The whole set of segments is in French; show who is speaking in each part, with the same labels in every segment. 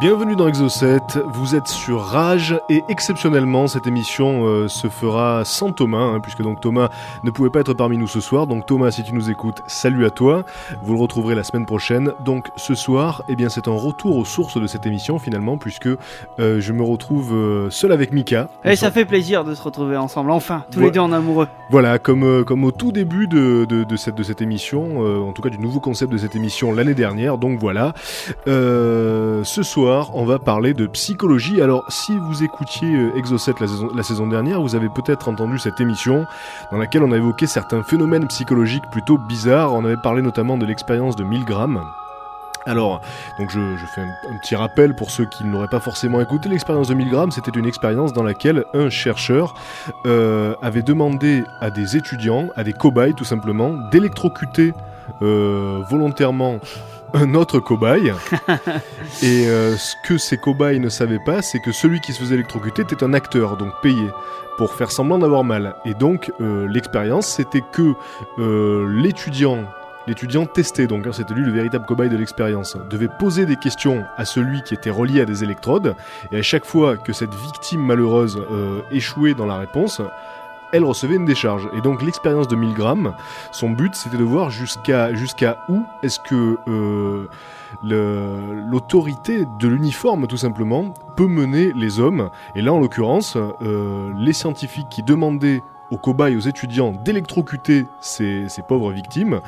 Speaker 1: Bienvenue dans Exo7, vous êtes sur Rage et exceptionnellement cette émission se fera sans Thomas, puisque donc Thomas ne pouvait pas être parmi nous ce soir. Donc Thomas, si tu nous écoutes, salut à toi, vous le retrouverez la semaine prochaine. Donc ce soir, eh bien c'est un retour aux sources de cette émission finalement, puisque je me retrouve seul avec Mika.
Speaker 2: Et ça fait plaisir de se retrouver ensemble, enfin, tous les deux en amoureux.
Speaker 1: Voilà, comme au tout début de cette émission, en tout cas du nouveau concept de cette émission l'année dernière, donc voilà. Ce soir, on va parler de psychologie. Alors, si vous écoutiez Exo7 la saison dernière, vous avez peut-être entendu cette émission dans laquelle on a évoqué certains phénomènes psychologiques plutôt bizarres. On avait parlé notamment de l'expérience de Milgram. Alors, donc je fais un petit rappel pour ceux qui n'auraient pas forcément écouté. L'expérience de Milgram, c'était une expérience dans laquelle un chercheur avait demandé à des étudiants, à des cobayes tout simplement, d'électrocuter volontairement un autre cobaye. Et ce que ces cobayes ne savaient pas, c'est que celui qui se faisait électrocuter était un acteur, donc payé, pour faire semblant d'avoir mal. Et donc l'expérience, c'était que l'étudiant testé, donc c'était lui le véritable cobaye de l'expérience, devait poser des questions à celui qui était relié à des électrodes, et à chaque fois que cette victime malheureuse échouait dans la réponse, elle recevait une décharge. Et donc l'expérience de Milgram, son but c'était de voir jusqu'à où est-ce que l'autorité de l'uniforme tout simplement peut mener les hommes. Et là en l'occurrence, les scientifiques qui demandaient aux cobayes, aux étudiants d'électrocuter ces pauvres victimes,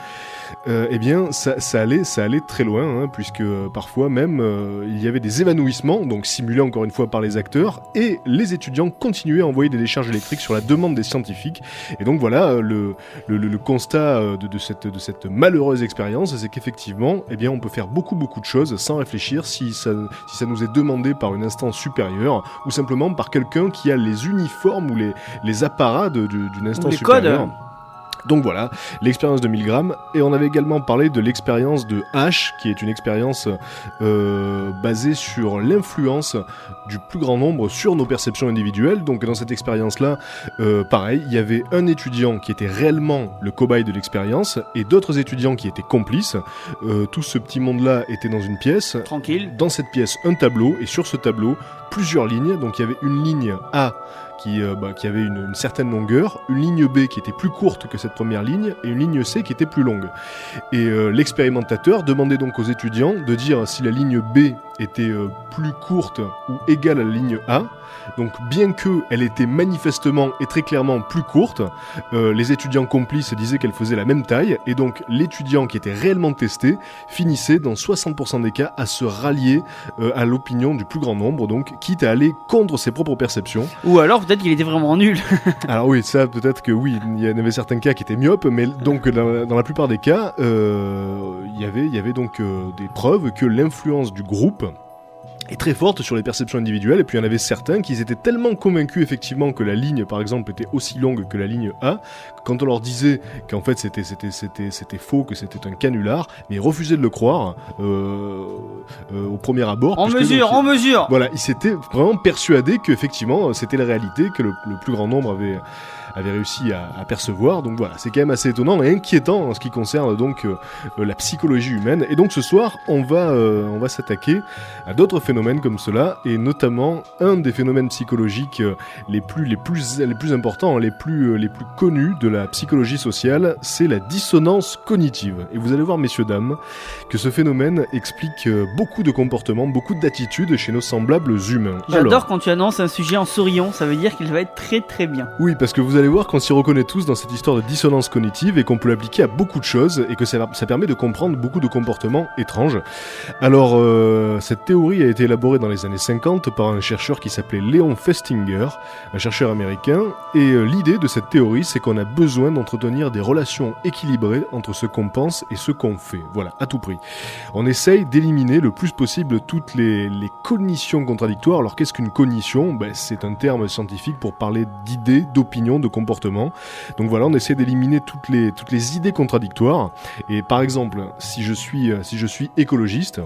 Speaker 1: eh bien ça allait très loin, puisque parfois même il y avait des évanouissements, donc simulés encore une fois par les acteurs, et les étudiants continuaient à envoyer des décharges électriques sur la demande des scientifiques. Et donc voilà, le constat de cette malheureuse expérience, c'est qu'effectivement, eh bien on peut faire beaucoup de choses sans réfléchir si ça nous est demandé par une instance supérieure, ou simplement par quelqu'un qui a les uniformes ou les apparats d'une instance supérieure. Donc voilà, l'expérience de Milgram. Et on avait également parlé de l'expérience de H, qui est une expérience basée sur l'influence du plus grand nombre sur nos perceptions individuelles. Donc dans cette expérience-là, pareil, il y avait un étudiant qui était réellement le cobaye de l'expérience et d'autres étudiants qui étaient complices. Tout ce petit monde-là était dans une pièce.
Speaker 2: Tranquille.
Speaker 1: Dans cette pièce, un tableau, et sur ce tableau, plusieurs lignes. Donc il y avait une ligne A qui avait une certaine longueur, une ligne B qui était plus courte que cette première ligne, et une ligne C qui était plus longue. Et l'expérimentateur demandait donc aux étudiants de dire si la ligne B était plus courte ou égale à la ligne A. Donc bien qu'elle était manifestement et très clairement plus courte, les étudiants complices disaient qu'elle faisait la même taille, et donc l'étudiant qui était réellement testé finissait dans 60% des cas à se rallier à l'opinion du plus grand nombre, donc quitte à aller contre ses propres perceptions.
Speaker 2: Ou alors peut-être qu'il était vraiment nul.
Speaker 1: Alors oui, ça peut-être que oui, il y en avait certains cas qui étaient myopes, mais donc dans la plupart des cas, il y avait donc des preuves que l'influence du groupe est très forte sur les perceptions individuelles. Et puis il y en avait certains qui étaient tellement convaincus effectivement que la ligne par exemple était aussi longue que la ligne A, quand on leur disait qu'en fait c'était faux, que c'était un canular, mais ils refusaient de le croire au premier abord.
Speaker 2: On mesure.
Speaker 1: Voilà, ils s'étaient vraiment persuadés qu'effectivement c'était la réalité, que le plus grand nombre avait réussi à percevoir. Donc voilà, c'est quand même assez étonnant et inquiétant en ce qui concerne donc la psychologie humaine. Et donc ce soir, on va s'attaquer à d'autres phénomènes comme cela, et notamment un des phénomènes psychologiques les plus importants, les plus connus de la psychologie sociale, c'est la dissonance cognitive. Et vous allez voir, messieurs dames, que ce phénomène explique beaucoup de comportements, beaucoup d'attitudes chez nos semblables humains.
Speaker 2: J'adore quand tu annonces un sujet en souriant, ça veut dire qu'il va être très très bien.
Speaker 1: Oui, parce que vous allez voir qu'on s'y reconnaît tous dans cette histoire de dissonance cognitive et qu'on peut l'appliquer à beaucoup de choses, et que ça permet de comprendre beaucoup de comportements étranges. Alors, cette théorie a été élaborée dans les années 50 par un chercheur qui s'appelait Léon Festinger, un chercheur américain, et l'idée de cette théorie, c'est qu'on a besoin d'entretenir des relations équilibrées entre ce qu'on pense et ce qu'on fait. Voilà, à tout prix. On essaye d'éliminer le plus possible toutes les cognitions contradictoires. Alors, qu'est-ce qu'une cognition ? C'est un terme scientifique pour parler d'idées, d'opinions, de comportements. Donc voilà, on essaie d'éliminer toutes les idées contradictoires. Et par exemple, si je suis écologiste,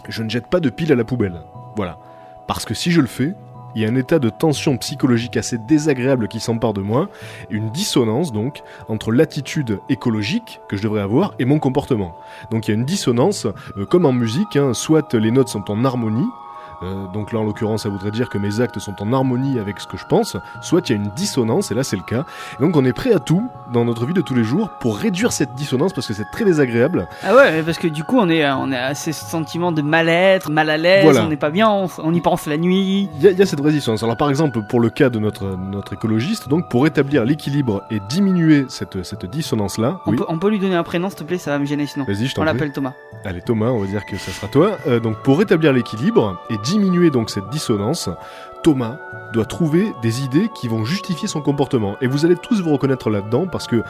Speaker 1: je ne jette pas de piles à la poubelle. Voilà. Parce que si je le fais, il y a un état de tension psychologique assez désagréable qui s'empare de moi, une dissonance donc entre l'attitude écologique que je devrais avoir et mon comportement. Donc il y a une dissonance, comme en musique, hein, soit les notes sont en harmonie, donc là en l'occurrence ça voudrait dire que mes actes sont en harmonie avec ce que je pense, soit il y a une dissonance, et là c'est le cas. Et donc on est prêt à tout dans notre vie de tous les jours pour réduire cette dissonance parce que c'est très désagréable.
Speaker 2: Ah ouais, parce que du coup on est à ces sentiments de mal-être, mal à l'aise,
Speaker 1: Voilà.
Speaker 2: on n'est pas bien, on y pense la nuit.
Speaker 1: Il y a cette résistance. Alors par exemple pour le cas de notre écologiste, donc pour établir l'équilibre et diminuer cette dissonance là,
Speaker 2: On peut lui donner un prénom s'il te plaît, ça va me gêner sinon.
Speaker 1: Vas-y, je t'en
Speaker 2: On
Speaker 1: prie.
Speaker 2: l'appelle Thomas.
Speaker 1: Allez Thomas, on va dire que ça sera toi. Donc pour rétablir l'équilibre et diminuer donc cette dissonance, Thomas doit trouver des idées qui vont justifier son comportement. Et vous allez tous vous reconnaître là-dedans parce que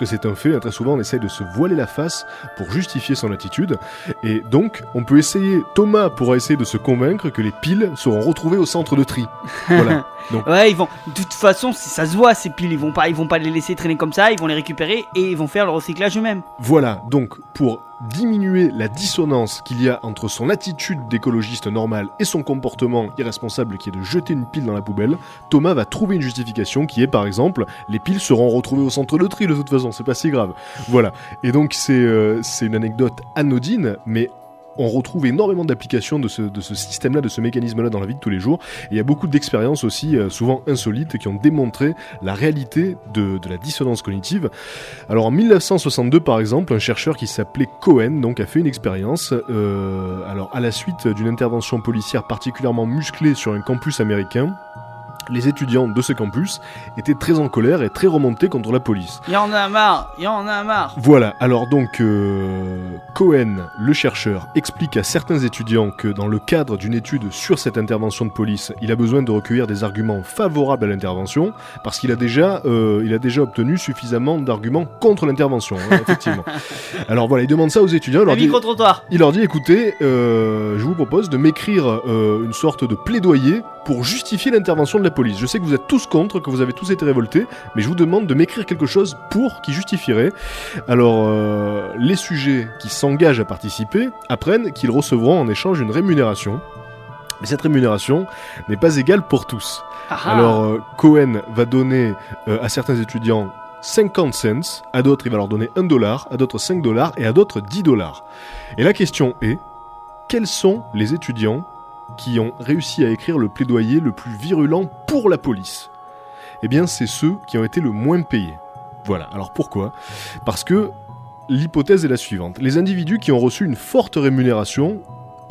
Speaker 1: c'est un fait. Très souvent on essaye de se voiler la face pour justifier son attitude. Et donc on peut essayer, Thomas pourra essayer de se convaincre que les piles seront retrouvées au centre de tri. Voilà. Donc,
Speaker 2: Ouais, ils vont. De toute façon, ça se voit ces piles. Ils vont pas les laisser traîner comme ça. Ils vont les récupérer et ils vont faire le recyclage eux-mêmes.
Speaker 1: voilà, donc pour diminuer la dissonance qu'il y a entre son attitude d'écologiste normal et son comportement irresponsable qui est de jeter une pile dans la poubelle, Thomas va trouver une justification qui est par exemple les piles seront retrouvées au centre de tri de toute façon, c'est pas si grave. Voilà, et donc c'est une anecdote anodine, mais on retrouve énormément d'applications de ce système-là, de ce mécanisme-là dans la vie de tous les jours. Et il y a beaucoup d'expériences aussi, souvent insolites, qui ont démontré la réalité de la dissonance cognitive. Alors en 1962, par exemple, un chercheur qui s'appelait Cohen donc, a fait une expérience. Alors à la suite d'une intervention policière particulièrement musclée sur un campus américain, les étudiants de ce campus étaient très en colère et très remontés contre la police.
Speaker 2: Y en a marre.
Speaker 1: Voilà, alors donc Cohen, le chercheur, explique à certains étudiants que dans le cadre d'une étude sur cette intervention de police, il a besoin de recueillir des arguments favorables à l'intervention parce qu'il a déjà obtenu suffisamment d'arguments contre l'intervention, hein, effectivement. Alors voilà, il demande ça aux étudiants,
Speaker 2: Le micro-trottoir.
Speaker 1: il leur dit écoutez, je vous propose de m'écrire une sorte de plaidoyer pour justifier l'intervention de la police. Je sais que vous êtes tous contre, que vous avez tous été révoltés, mais je vous demande de m'écrire quelque chose qui justifierait. Alors, les sujets qui s'engagent à participer apprennent qu'ils recevront en échange une rémunération. Mais cette rémunération n'est pas égale pour tous. Alors, Cohen va donner à certains étudiants 50 cents, à d'autres il va leur donner $1, à d'autres $5 et à d'autres $10. Et la question est, quels sont les étudiants qui ont réussi à écrire le plaidoyer le plus virulent pour la police? Eh bien, c'est ceux qui ont été le moins payés. Voilà, alors pourquoi ? Parce que l'hypothèse est la suivante. Les individus qui ont reçu une forte rémunération,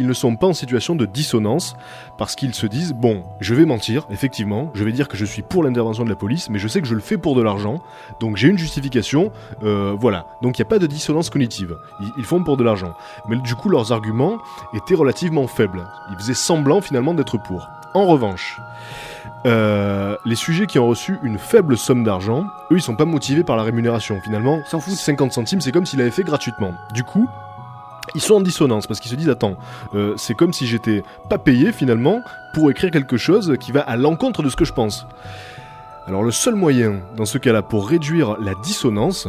Speaker 1: ils ne sont pas en situation de dissonance, parce qu'ils se disent, bon, je vais mentir, effectivement, je vais dire que je suis pour l'intervention de la police, mais je sais que je le fais pour de l'argent, donc j'ai une justification, voilà. Donc il n'y a pas de dissonance cognitive, ils font pour de l'argent. Mais du coup, leurs arguments étaient relativement faibles. Ils faisaient semblant finalement d'être pour. En revanche, les sujets qui ont reçu une faible somme d'argent, eux, ils sont pas motivés par la rémunération. Finalement,
Speaker 2: S'en foutent.
Speaker 1: 50 centimes, c'est comme s'il avait fait gratuitement. Du coup, ils sont en dissonance parce qu'ils se disent attends, c'est comme si j'étais pas payé finalement pour écrire quelque chose qui va à l'encontre de ce que je pense. Alors le seul moyen dans ce cas-là pour réduire la dissonance,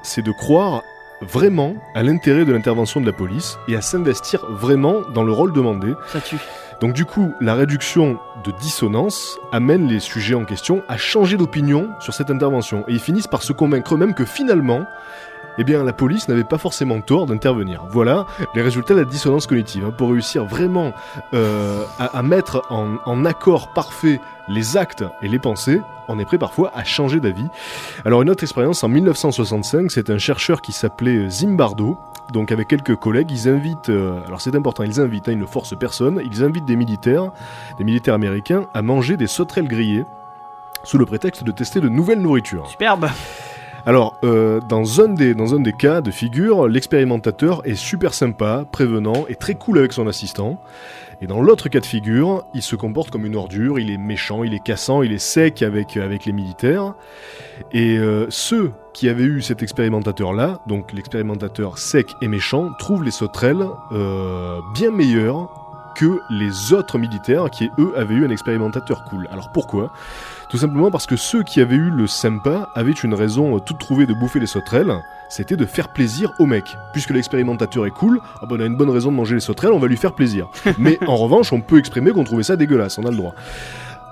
Speaker 1: c'est de croire vraiment à l'intérêt de l'intervention de la police et à s'investir vraiment dans le rôle demandé.
Speaker 2: Ça tue.
Speaker 1: Donc du coup, la réduction de dissonance amène les sujets en question à changer d'opinion sur cette intervention et ils finissent par se convaincre eux-mêmes que finalement, eh bien, la police n'avait pas forcément tort d'intervenir. Voilà les résultats de la dissonance cognitive. Pour réussir vraiment à mettre en accord parfait les actes et les pensées, on est prêt parfois à changer d'avis. Alors une autre expérience, en 1965, c'est un chercheur qui s'appelait Zimbardo. Donc avec quelques collègues, ils invitent, alors c'est important, ils ne forcent personne, ils invitent des militaires américains à manger des sauterelles grillées sous le prétexte de tester de nouvelles nourritures.
Speaker 2: Superbe.
Speaker 1: Alors, dans un des cas de figure, l'expérimentateur est super sympa, prévenant et très cool avec son assistant. Et dans l'autre cas de figure, il se comporte comme une ordure, il est méchant, il est cassant, il est sec avec les militaires. Et ceux qui avaient eu cet expérimentateur-là, donc l'expérimentateur sec et méchant, trouvent les sauterelles bien meilleures que les autres militaires qui, eux, avaient eu un expérimentateur cool. Alors pourquoi ? Tout simplement parce que ceux qui avaient eu le sympa avaient une raison toute trouvée de bouffer les sauterelles, c'était de faire plaisir au mec. Puisque l'expérimentateur est cool, on a une bonne raison de manger les sauterelles, on va lui faire plaisir. Mais en revanche, on peut exprimer qu'on trouvait ça dégueulasse, on a le droit.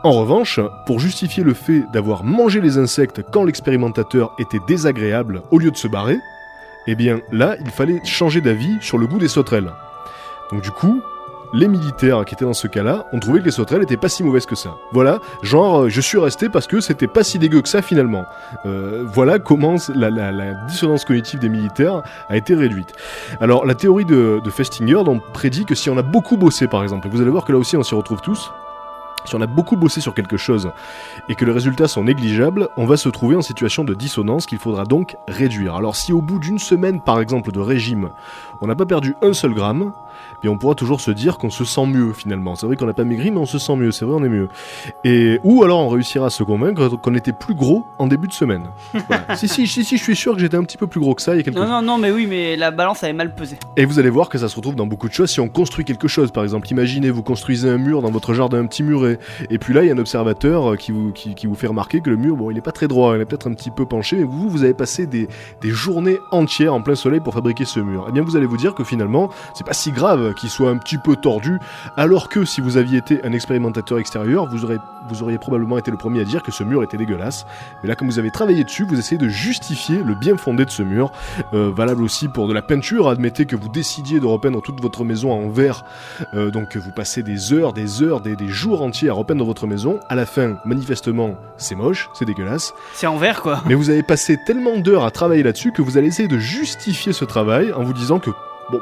Speaker 1: En revanche, pour justifier le fait d'avoir mangé les insectes quand l'expérimentateur était désagréable au lieu de se barrer, eh bien là, il fallait changer d'avis sur le goût des sauterelles. Donc du coup, les militaires qui étaient dans ce cas-là ont trouvé que les sauterelles étaient pas si mauvaises que ça. Voilà, genre je suis resté parce que c'était pas si dégueu que ça finalement. Voilà comment la dissonance cognitive des militaires a été réduite. Alors la théorie de Festinger donc, prédit que si on a beaucoup bossé par exemple, et vous allez voir que là aussi on s'y retrouve tous, si on a beaucoup bossé sur quelque chose et que les résultats sont négligeables, on va se trouver en situation de dissonance qu'il faudra donc réduire. Alors si au bout d'une semaine par exemple de régime, on n'a pas perdu un seul gramme, eh bien on pourra toujours se dire qu'on se sent mieux finalement. C'est vrai qu'on n'a pas maigri mais on se sent mieux, c'est vrai on est mieux. Ou alors on réussira à se convaincre qu'on était plus gros en début de semaine. Voilà. si, je suis sûr que j'étais un petit peu plus gros que ça il y a quelques jours.
Speaker 2: Non, mais oui, mais la balance avait mal pesé.
Speaker 1: Et vous allez voir que ça se retrouve dans beaucoup de choses si on construit quelque chose. Par exemple, imaginez vous construisez un mur dans votre jardin, un petit muret, et puis là il y a un observateur qui vous fait remarquer que le mur, bon il est pas très droit, il est peut-être un petit peu penché, mais vous avez passé des journées entières en plein soleil pour fabriquer ce mur. Eh bien vous allez vous dire que finalement c'est pas si grave qu'il soit un petit peu tordu, alors que si vous aviez été un expérimentateur extérieur, vous auriez probablement été le premier à dire que ce mur était dégueulasse. Mais là, comme vous avez travaillé dessus, vous essayez de justifier le bien fondé de ce mur. Valable aussi pour de la peinture. Admettez que vous décidiez de repeindre toute votre maison en vert, donc vous passez des jours entiers à repeindre votre maison. À la fin, manifestement, c'est moche, c'est dégueulasse.
Speaker 2: C'est en vert, quoi.
Speaker 1: Mais vous avez passé tellement d'heures à travailler là-dessus que vous allez essayer de justifier ce travail en vous disant que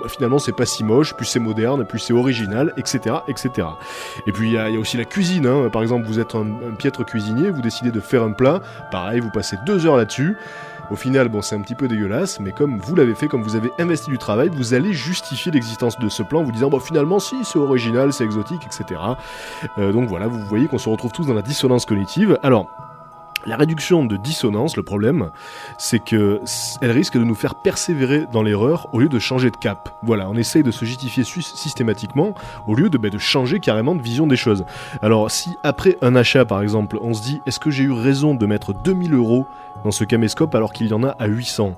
Speaker 1: finalement c'est pas si moche, plus c'est moderne, plus c'est original, etc. etc. Et puis il y a aussi la cuisine, hein. Par exemple vous êtes un piètre cuisinier, vous décidez de faire un plat, pareil vous passez 2 heures là-dessus, au final c'est un petit peu dégueulasse, mais comme vous l'avez fait, comme vous avez investi du travail, vous allez justifier l'existence de ce plan en vous disant finalement si c'est original, c'est exotique, etc. Donc voilà, vous voyez qu'on se retrouve tous dans la dissonance cognitive. Alors, la réduction de dissonance, le problème, c'est que elle risque de nous faire persévérer dans l'erreur au lieu de changer de cap. Voilà, on essaye de se justifier systématiquement au lieu de changer carrément de vision des choses. Alors, si après un achat, par exemple, on se dit « Est-ce que j'ai eu raison de mettre 2000 € dans ce caméscope alors qu'il y en a à 800 ?»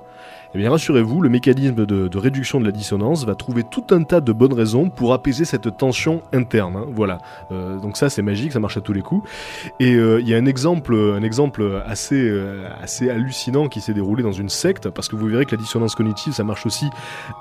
Speaker 1: Eh bien rassurez-vous, le mécanisme de réduction de la dissonance va trouver tout un tas de bonnes raisons pour apaiser cette tension interne. Hein, voilà. Donc ça c'est magique, ça marche à tous les coups. Et il y a un exemple assez hallucinant qui s'est déroulé dans une secte, parce que vous verrez que la dissonance cognitive ça marche aussi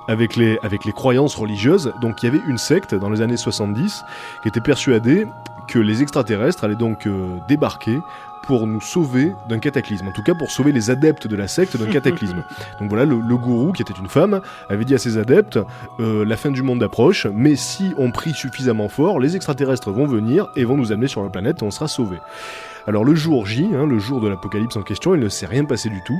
Speaker 1: avec les croyances religieuses. Donc il y avait une secte dans les années 70 qui était persuadée que les extraterrestres allaient donc débarquer pour nous sauver d'un cataclysme, en tout cas pour sauver les adeptes de la secte d'un cataclysme. Donc voilà, le gourou, qui était une femme, avait dit à ses adeptes la fin du monde approche, mais si on prie suffisamment fort, les extraterrestres vont venir et vont nous amener sur la planète et on sera sauvés. Alors le jour J, le jour de l'apocalypse en question, il ne s'est rien passé du tout.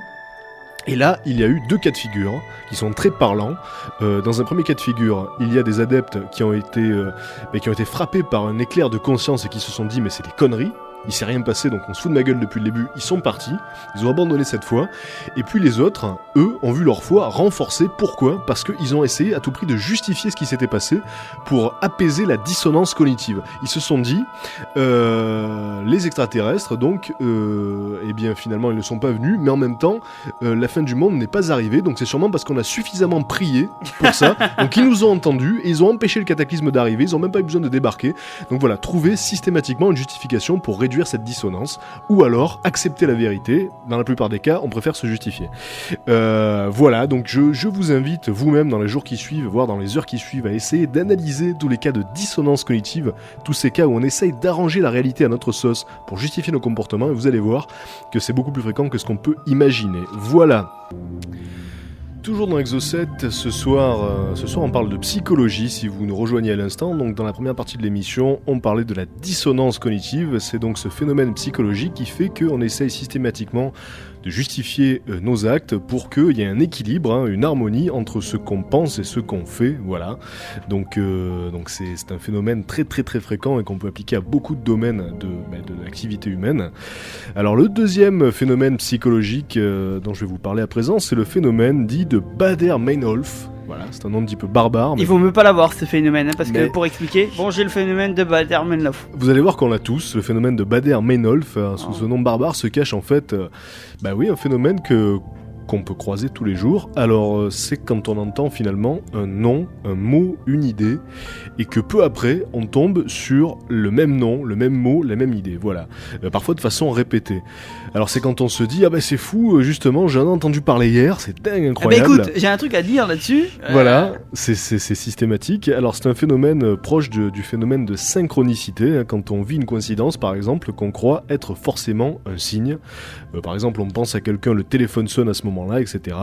Speaker 1: Et là, il y a eu 2 cas de figure qui sont très parlants. Dans un premier cas de figure, il y a des adeptes qui ont été frappés par un éclair de conscience et qui se sont dit « mais c'est des conneries ». Il s'est rien passé, donc on se fout de ma gueule depuis le début. Ils sont partis, ils ont abandonné cette foi. Et puis les autres, eux, ont vu leur foi renforcée. Pourquoi ? Parce qu'ils ont essayé à tout prix de justifier ce qui s'était passé pour apaiser la dissonance cognitive. Ils se sont dit, les extraterrestres, donc, eh bien finalement ils ne sont pas venus, mais en même temps, la fin du monde n'est pas arrivée, donc c'est sûrement parce qu'on a suffisamment prié pour ça. Donc ils nous ont entendus et ils ont empêché le cataclysme d'arriver, ils n'ont même pas eu besoin de débarquer. Donc voilà, trouver systématiquement une justification pour réduire cette dissonance, ou alors accepter la vérité. Dans la plupart des cas, on préfère se justifier. Voilà, donc je vous invite vous-même dans les jours qui suivent, voire dans les heures qui suivent, à essayer d'analyser tous les cas de dissonance cognitive, tous ces cas où on essaye d'arranger la réalité à notre sauce pour justifier nos comportements, et vous allez voir que c'est beaucoup plus fréquent que ce qu'on peut imaginer. Voilà. Toujours dans Exo7, ce soir on parle de psychologie, si vous nous rejoignez à l'instant. Donc dans la première partie de l'émission, on parlait de la dissonance cognitive. C'est donc ce phénomène psychologique qui fait qu'on essaye systématiquement de justifier nos actes pour qu'il y ait un équilibre, une harmonie entre ce qu'on pense et ce qu'on fait. Voilà. Donc c'est un phénomène très très très fréquent et qu'on peut appliquer à beaucoup de domaines de l'activité humaine. Alors le deuxième phénomène psychologique dont je vais vous parler à présent, c'est le phénomène dit de Baader-Meinhof. Voilà, c'est un nom un petit peu barbare. Mais...
Speaker 2: il vaut mieux pas l'avoir ce phénomène, parce que pour expliquer, j'ai le phénomène de Baader-Meinhof.
Speaker 1: Vous allez voir qu'on l'a tous, le phénomène de Baader-Meinhof, sous ce nom barbare se cache en fait, un phénomène qu'on peut croiser tous les jours. Alors c'est quand on entend finalement un nom, un mot, une idée, et que peu après on tombe sur le même nom, le même mot, la même idée, voilà. Parfois de façon répétée. Alors c'est quand on se dit, ah ben c'est fou, justement j'en ai entendu parler hier, c'est dingue, incroyable.
Speaker 2: Écoute, j'ai un truc à dire là-dessus.
Speaker 1: Voilà, c'est systématique. Alors c'est un phénomène proche du phénomène de synchronicité, hein, quand on vit une coïncidence par exemple qu'on croit être forcément un signe. Par exemple on pense à quelqu'un, le téléphone sonne à ce moment-là, etc.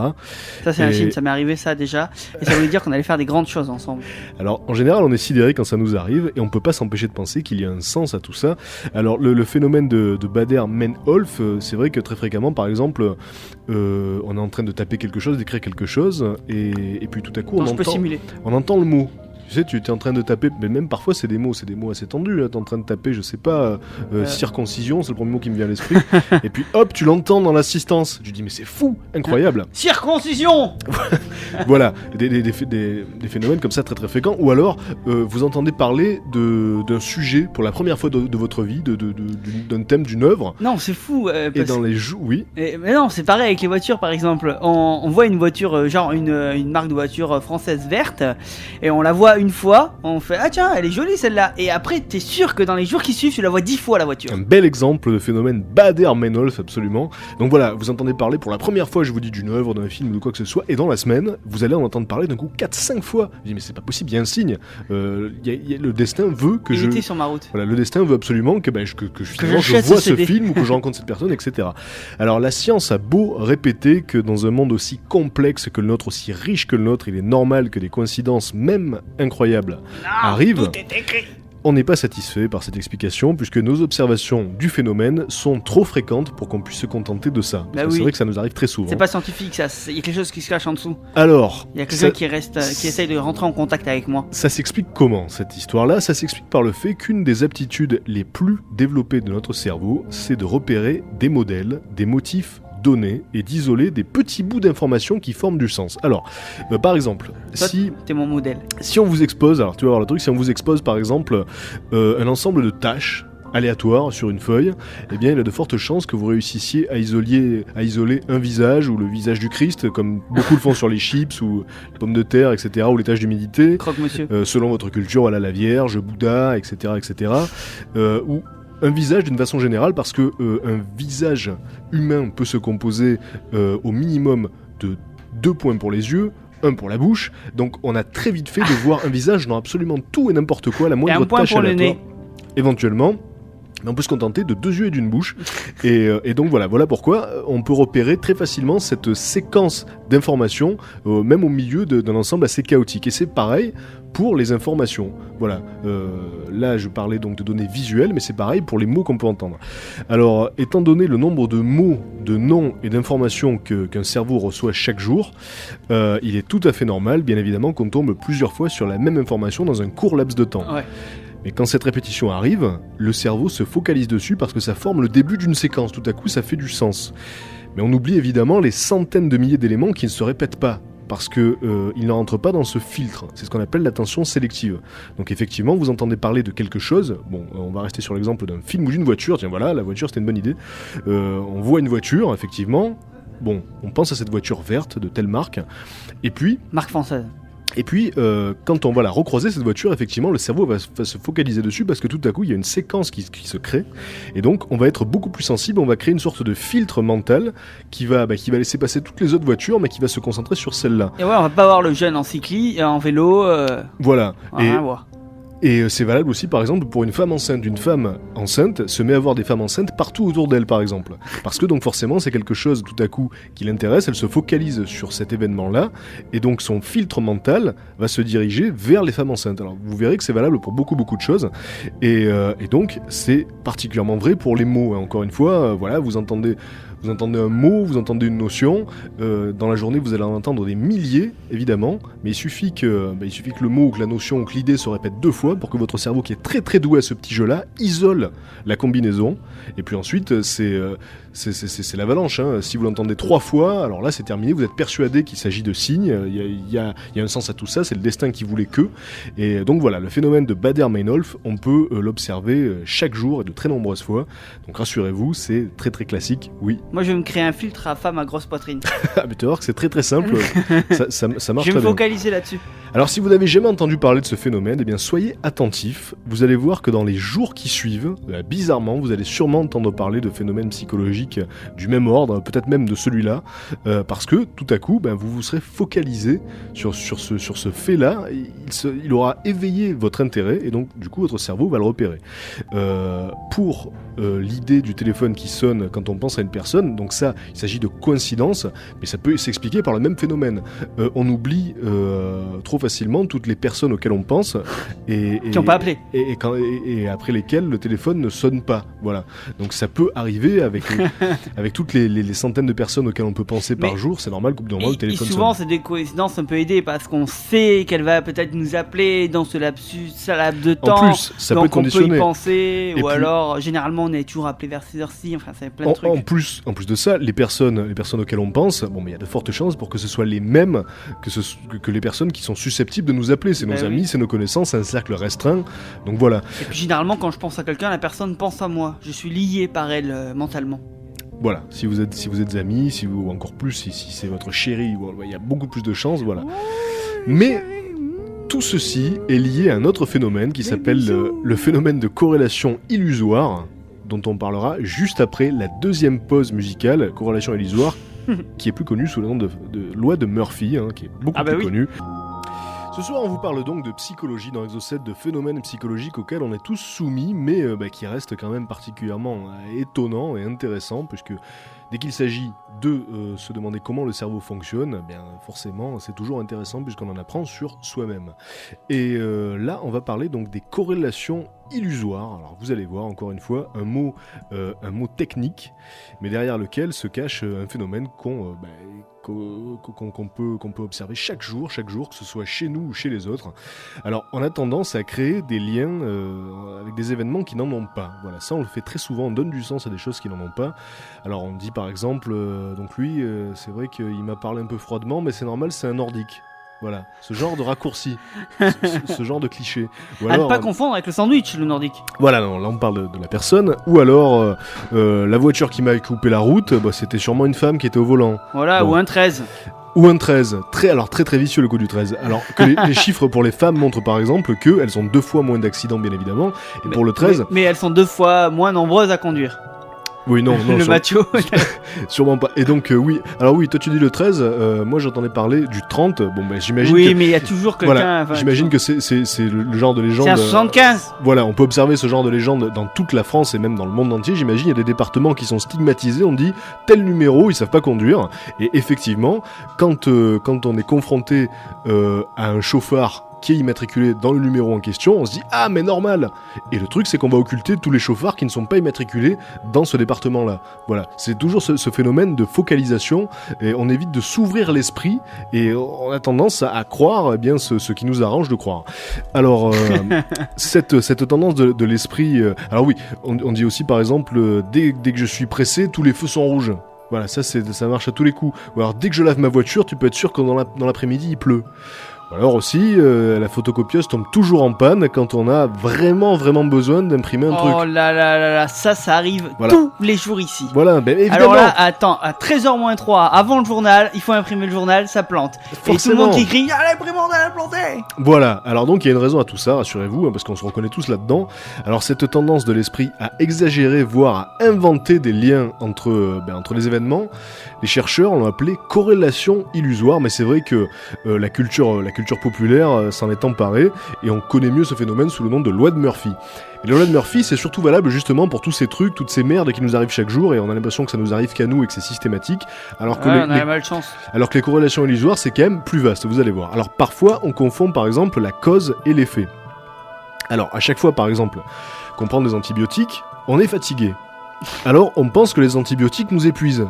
Speaker 2: Ça c'est un signe, ça m'est arrivé ça déjà, et ça voulait dire qu'on allait faire des grandes choses ensemble.
Speaker 1: Alors en général on est sidéré quand ça nous arrive et on peut pas s'empêcher de penser qu'il y a un sens à tout ça. Alors le phénomène de Bader-Meinhof, c'est vrai que très fréquemment par exemple on est en train de taper quelque chose, d'écrire quelque chose et puis tout à coup on entend le mot. Tu sais, tu es en train de taper, mais même parfois c'est des mots assez tendus, hein. Tu es en train de taper, je sais pas, circoncision, c'est le premier mot qui me vient à l'esprit, et puis hop, tu l'entends dans l'assistance. Tu dis, mais c'est fou, incroyable.
Speaker 2: Circoncision.
Speaker 1: Voilà, des phénomènes comme ça très très fréquents, ou alors vous entendez parler d'un sujet pour la première fois de votre vie, d'un thème, d'une œuvre.
Speaker 2: Non, c'est fou.
Speaker 1: Et dans les jeux, oui.
Speaker 2: Mais non, c'est pareil avec les voitures par exemple. On voit une voiture, genre une marque de voiture française verte, et on la voit une fois, on fait ah tiens elle est jolie celle-là, et après t'es sûr que dans les jours qui suivent tu la vois 10 fois la voiture.
Speaker 1: Un bel exemple de phénomène Bader-Meinhof, absolument. Donc voilà, vous entendez parler pour la première fois, je vous dis, d'une œuvre, d'un film ou de quoi que ce soit, et dans la semaine vous allez en entendre parler d'un coup 4-5 fois. Je dis mais c'est pas possible, il y a un signe, le destin veut que
Speaker 2: il était sur ma route.
Speaker 1: Voilà, le destin veut absolument que je vois ce film ou que je rencontre cette personne, etc. Alors la science a beau répéter que dans un monde aussi complexe que le nôtre, aussi riche que le nôtre, il est normal que des coïncidences même incroyables arrivent. On n'est pas satisfait par cette explication puisque nos observations du phénomène sont trop fréquentes pour qu'on puisse se contenter de ça.
Speaker 2: Bah oui.
Speaker 1: C'est vrai que ça nous arrive très souvent.
Speaker 2: C'est pas scientifique ça, il y a quelque chose qui se cache en dessous.
Speaker 1: Alors,
Speaker 2: il y a quelqu'un qui essaye de rentrer en contact avec moi.
Speaker 1: Ça s'explique comment cette histoire-là ? Ça s'explique par le fait qu'une des aptitudes les plus développées de notre cerveau, c'est de repérer des modèles, des motifs données et d'isoler des petits bouts d'informations qui forment du sens. Alors, par exemple,
Speaker 2: toi, t'es mon modèle.
Speaker 1: Si on vous expose, alors tu vas voir le truc, si on vous expose par exemple un ensemble de tâches aléatoires sur une feuille, eh bien il y a de fortes chances que vous réussissiez à isoler un visage ou le visage du Christ, comme beaucoup le font sur les chips ou les pommes de terre, etc., ou les tâches d'humidité.
Speaker 2: Croque-monsieur.
Speaker 1: Selon votre culture, voilà, la Vierge, Bouddha, etc., ou un visage d'une façon générale, parce que un visage humain peut se composer au minimum de 2 points pour les yeux, 1 pour la bouche, donc on a très vite fait de voir un visage dans absolument tout et n'importe quoi, la moindre tâche aléatoire. Et 1 point pour le nez. Éventuellement. Mais on peut se contenter de 2 yeux et d'une bouche. Et donc voilà pourquoi on peut repérer très facilement cette séquence d'informations, même au milieu d'un ensemble assez chaotique. Et c'est pareil pour les informations. Voilà. Là, je parlais donc de données visuelles, mais c'est pareil pour les mots qu'on peut entendre. Alors, étant donné le nombre de mots, de noms et d'informations qu'un cerveau reçoit chaque jour, il est tout à fait normal, bien évidemment, qu'on tombe plusieurs fois sur la même information dans un court laps de temps.
Speaker 2: Ouais.
Speaker 1: Mais quand cette répétition arrive, le cerveau se focalise dessus parce que ça forme le début d'une séquence. Tout à coup, ça fait du sens. Mais on oublie évidemment les centaines de milliers d'éléments qui ne se répètent pas, parce qu'ils ne rentrent pas dans ce filtre. C'est ce qu'on appelle l'attention sélective. Donc effectivement, vous entendez parler de quelque chose. Bon, on va rester sur l'exemple d'un film ou d'une voiture. Tiens, voilà, la voiture, c'était une bonne idée. On voit une voiture, effectivement. Bon, on pense à cette voiture verte de telle marque. Et puis...
Speaker 2: Marque française.
Speaker 1: Et puis, quand on va la recroiser, cette voiture, effectivement, le cerveau va se focaliser dessus parce que tout à coup, il y a une séquence qui se crée. Et donc, on va être beaucoup plus sensible, on va créer une sorte de filtre mental qui va laisser passer toutes les autres voitures, mais qui va se concentrer sur celle-là.
Speaker 2: Et ouais, on va pas voir le jeune en en vélo.
Speaker 1: Voilà.
Speaker 2: Et
Speaker 1: c'est valable aussi, par exemple, pour une femme enceinte. Une femme enceinte se met à voir des femmes enceintes partout autour d'elle, par exemple. Parce que donc forcément, c'est quelque chose tout à coup qui l'intéresse, elle se focalise sur cet événement-là, et donc son filtre mental va se diriger vers les femmes enceintes. Alors vous verrez que c'est valable pour beaucoup de choses, et donc c'est particulièrement vrai pour les mots. Hein. Encore une fois, voilà, vous entendez un mot, vous entendez une notion, dans la journée vous allez en entendre des milliers, évidemment, mais il suffit que le mot ou que la notion ou que l'idée se répète 2 fois pour que votre cerveau, qui est très très doué à ce petit jeu-là, isole la combinaison, et puis ensuite c'est c'est l'avalanche. Hein. Si vous l'entendez 3 fois, alors là c'est terminé, vous êtes persuadé qu'il s'agit de signes, il y a un sens à tout ça, c'est le destin qui voulait que. Et donc voilà, le phénomène de Baader-Meinhof, on peut l'observer chaque jour et de très nombreuses fois. Donc rassurez-vous, c'est très très classique, oui.
Speaker 2: Moi je vais me créer un filtre à femme à grosse poitrine.
Speaker 1: Ah mais tu vas voir que c'est très très simple, ça marche très bien.
Speaker 2: Je vais me focaliser là-dessus.
Speaker 1: Alors si vous n'avez jamais entendu parler de ce phénomène, eh bien soyez attentifs, vous allez voir que dans les jours qui suivent, bizarrement, vous allez sûrement entendre parler de phénomènes psychologiques du même ordre, peut-être même de celui-là, parce que tout à coup, vous vous serez focalisé sur ce fait-là, il aura éveillé votre intérêt, et donc du coup votre cerveau va le repérer. Pour l'idée du téléphone qui sonne quand on pense à une personne, donc ça, il s'agit de coïncidence, mais ça peut s'expliquer par le même phénomène. On oublie trop facilement toutes les personnes auxquelles on pense et
Speaker 2: qui n'ont pas appelé
Speaker 1: et après lesquelles le téléphone ne sonne pas. Voilà. Donc ça peut arriver avec toutes les centaines de personnes auxquelles on peut penser par jour. C'est normal qu'au bout d'un moment le téléphone sonne.
Speaker 2: Souvent c'est des coïncidences un peu aidées parce qu'on sait qu'elle va peut-être nous appeler dans ce laps de temps.
Speaker 1: En plus, ça
Speaker 2: donc
Speaker 1: peut conditionner.
Speaker 2: On peut y penser,
Speaker 1: et
Speaker 2: ou
Speaker 1: puis,
Speaker 2: alors généralement on est toujours appelé vers ces heures-ci. Enfin, c'est plein de trucs.
Speaker 1: En plus de ça, les personnes auxquelles on pense, il y a de fortes chances pour que ce soit les mêmes que les personnes qui sont susceptibles de nous appeler. C'est nos amis, c'est nos connaissances, c'est un cercle restreint. Donc voilà.
Speaker 2: Et puis généralement, quand je pense à quelqu'un, la personne pense à moi. Je suis lié par elle mentalement.
Speaker 1: Voilà, si vous êtes amis, ou encore plus, si c'est votre chérie, il y a beaucoup plus de chances, voilà. Mais tout ceci est lié à un autre phénomène qui s'appelle le phénomène de corrélation illusoire, dont on parlera juste après la deuxième pause musicale, corrélation illusoire, qui est plus connue sous le nom de loi de Murphy, qui est beaucoup plus connue. Ce soir, on vous parle donc de psychologie dans Exo 7, de phénomènes psychologiques auxquels on est tous soumis, mais qui restent quand même particulièrement étonnants et intéressants, puisque dès qu'il s'agit de se demander comment le cerveau fonctionne, forcément, c'est toujours intéressant puisqu'on en apprend sur soi-même. Et là, on va parler donc des corrélations illusoires. Alors, vous allez voir, encore une fois, un mot technique, mais derrière lequel se cache un phénomène qu'on peut observer chaque jour, que ce soit chez nous ou chez les autres. Alors, on a tendance à créer des liens avec des événements qui n'en ont pas. Voilà, ça on le fait très souvent, on donne du sens à des choses qui n'en ont pas. Alors, on dit par exemple, donc lui, c'est vrai qu'il m'a parlé un peu froidement, mais c'est normal, c'est un nordique. Voilà, ce genre de raccourci, ce genre de cliché.
Speaker 2: Ou alors, à ne pas confondre avec le sandwich, le nordique.
Speaker 1: Voilà, non, là on parle de la personne. Ou alors, la voiture qui m'a coupé la route, c'était sûrement une femme qui était au volant.
Speaker 2: Voilà, bon. Ou un 13.
Speaker 1: Ou un 13, très vicieux le coup du 13. Alors que les chiffres pour les femmes montrent par exemple qu'elles ont 2 fois moins d'accidents bien évidemment, et pour le 13...
Speaker 2: Mais elles sont 2 fois moins nombreuses à conduire.
Speaker 1: Oui, non,
Speaker 2: le macho.
Speaker 1: Sûrement pas. Et donc, oui. Alors, oui, toi tu dis le 13, moi j'entendais parler du 30. Bon, j'imagine
Speaker 2: oui, mais il y a toujours quelqu'un.
Speaker 1: Voilà, j'imagine que c'est le genre de légende.
Speaker 2: C'est un 75.
Speaker 1: Voilà, on peut observer ce genre de légende dans toute la France et même dans le monde entier. J'imagine, il y a des départements qui sont stigmatisés. On dit tel numéro, ils savent pas conduire. Et effectivement, quand on est confronté à un chauffard qui est immatriculé dans le numéro en question, on se dit « Ah, mais normal !» Et le truc, c'est qu'on va occulter tous les chauffards qui ne sont pas immatriculés dans ce département-là. Voilà, c'est toujours ce phénomène de focalisation, et on évite de s'ouvrir l'esprit, et on a tendance à croire ce qui nous arrange de croire. Alors, cette tendance de l'esprit... alors oui, on dit aussi, par exemple, dès que je suis pressé, tous les feux sont rouges. Voilà, ça marche à tous les coups. Ou alors, dès que je lave ma voiture, tu peux être sûr que dans l'après-midi, il pleut. Ou alors aussi, la photocopieuse tombe toujours en panne quand on a vraiment besoin d'imprimer un truc.
Speaker 2: Oh là là là là, ça arrive tous les jours ici.
Speaker 1: Voilà, évidemment.
Speaker 2: Alors là, attends, à 13h-3, avant le journal, il faut imprimer le journal, ça plante. Forcément. Et tout le monde qui crie « Ah, l'imprimante, elle a planté !» Voilà,
Speaker 1: alors donc il y a une raison à tout ça, rassurez-vous, parce qu'on se reconnaît tous là-dedans. Alors cette tendance de l'esprit à exagérer, voire à inventer des liens entre les événements, les chercheurs l'ont appelé corrélation illusoire, mais c'est vrai que la culture populaire s'en est emparée, et on connaît mieux ce phénomène sous le nom de loi de Murphy. Et la loi de Murphy, c'est surtout valable justement pour tous ces trucs, toutes ces merdes qui nous arrivent chaque jour, et on a l'impression que ça nous arrive qu'à nous et que c'est systématique, alors que
Speaker 2: on a malchance.
Speaker 1: Alors que les corrélations illusoires, c'est quand même plus vaste, vous allez voir. Alors parfois, on confond par exemple la cause et l'effet. Alors à chaque fois, par exemple, qu'on prend des antibiotiques, on est fatigué. Alors on pense que les antibiotiques nous épuisent.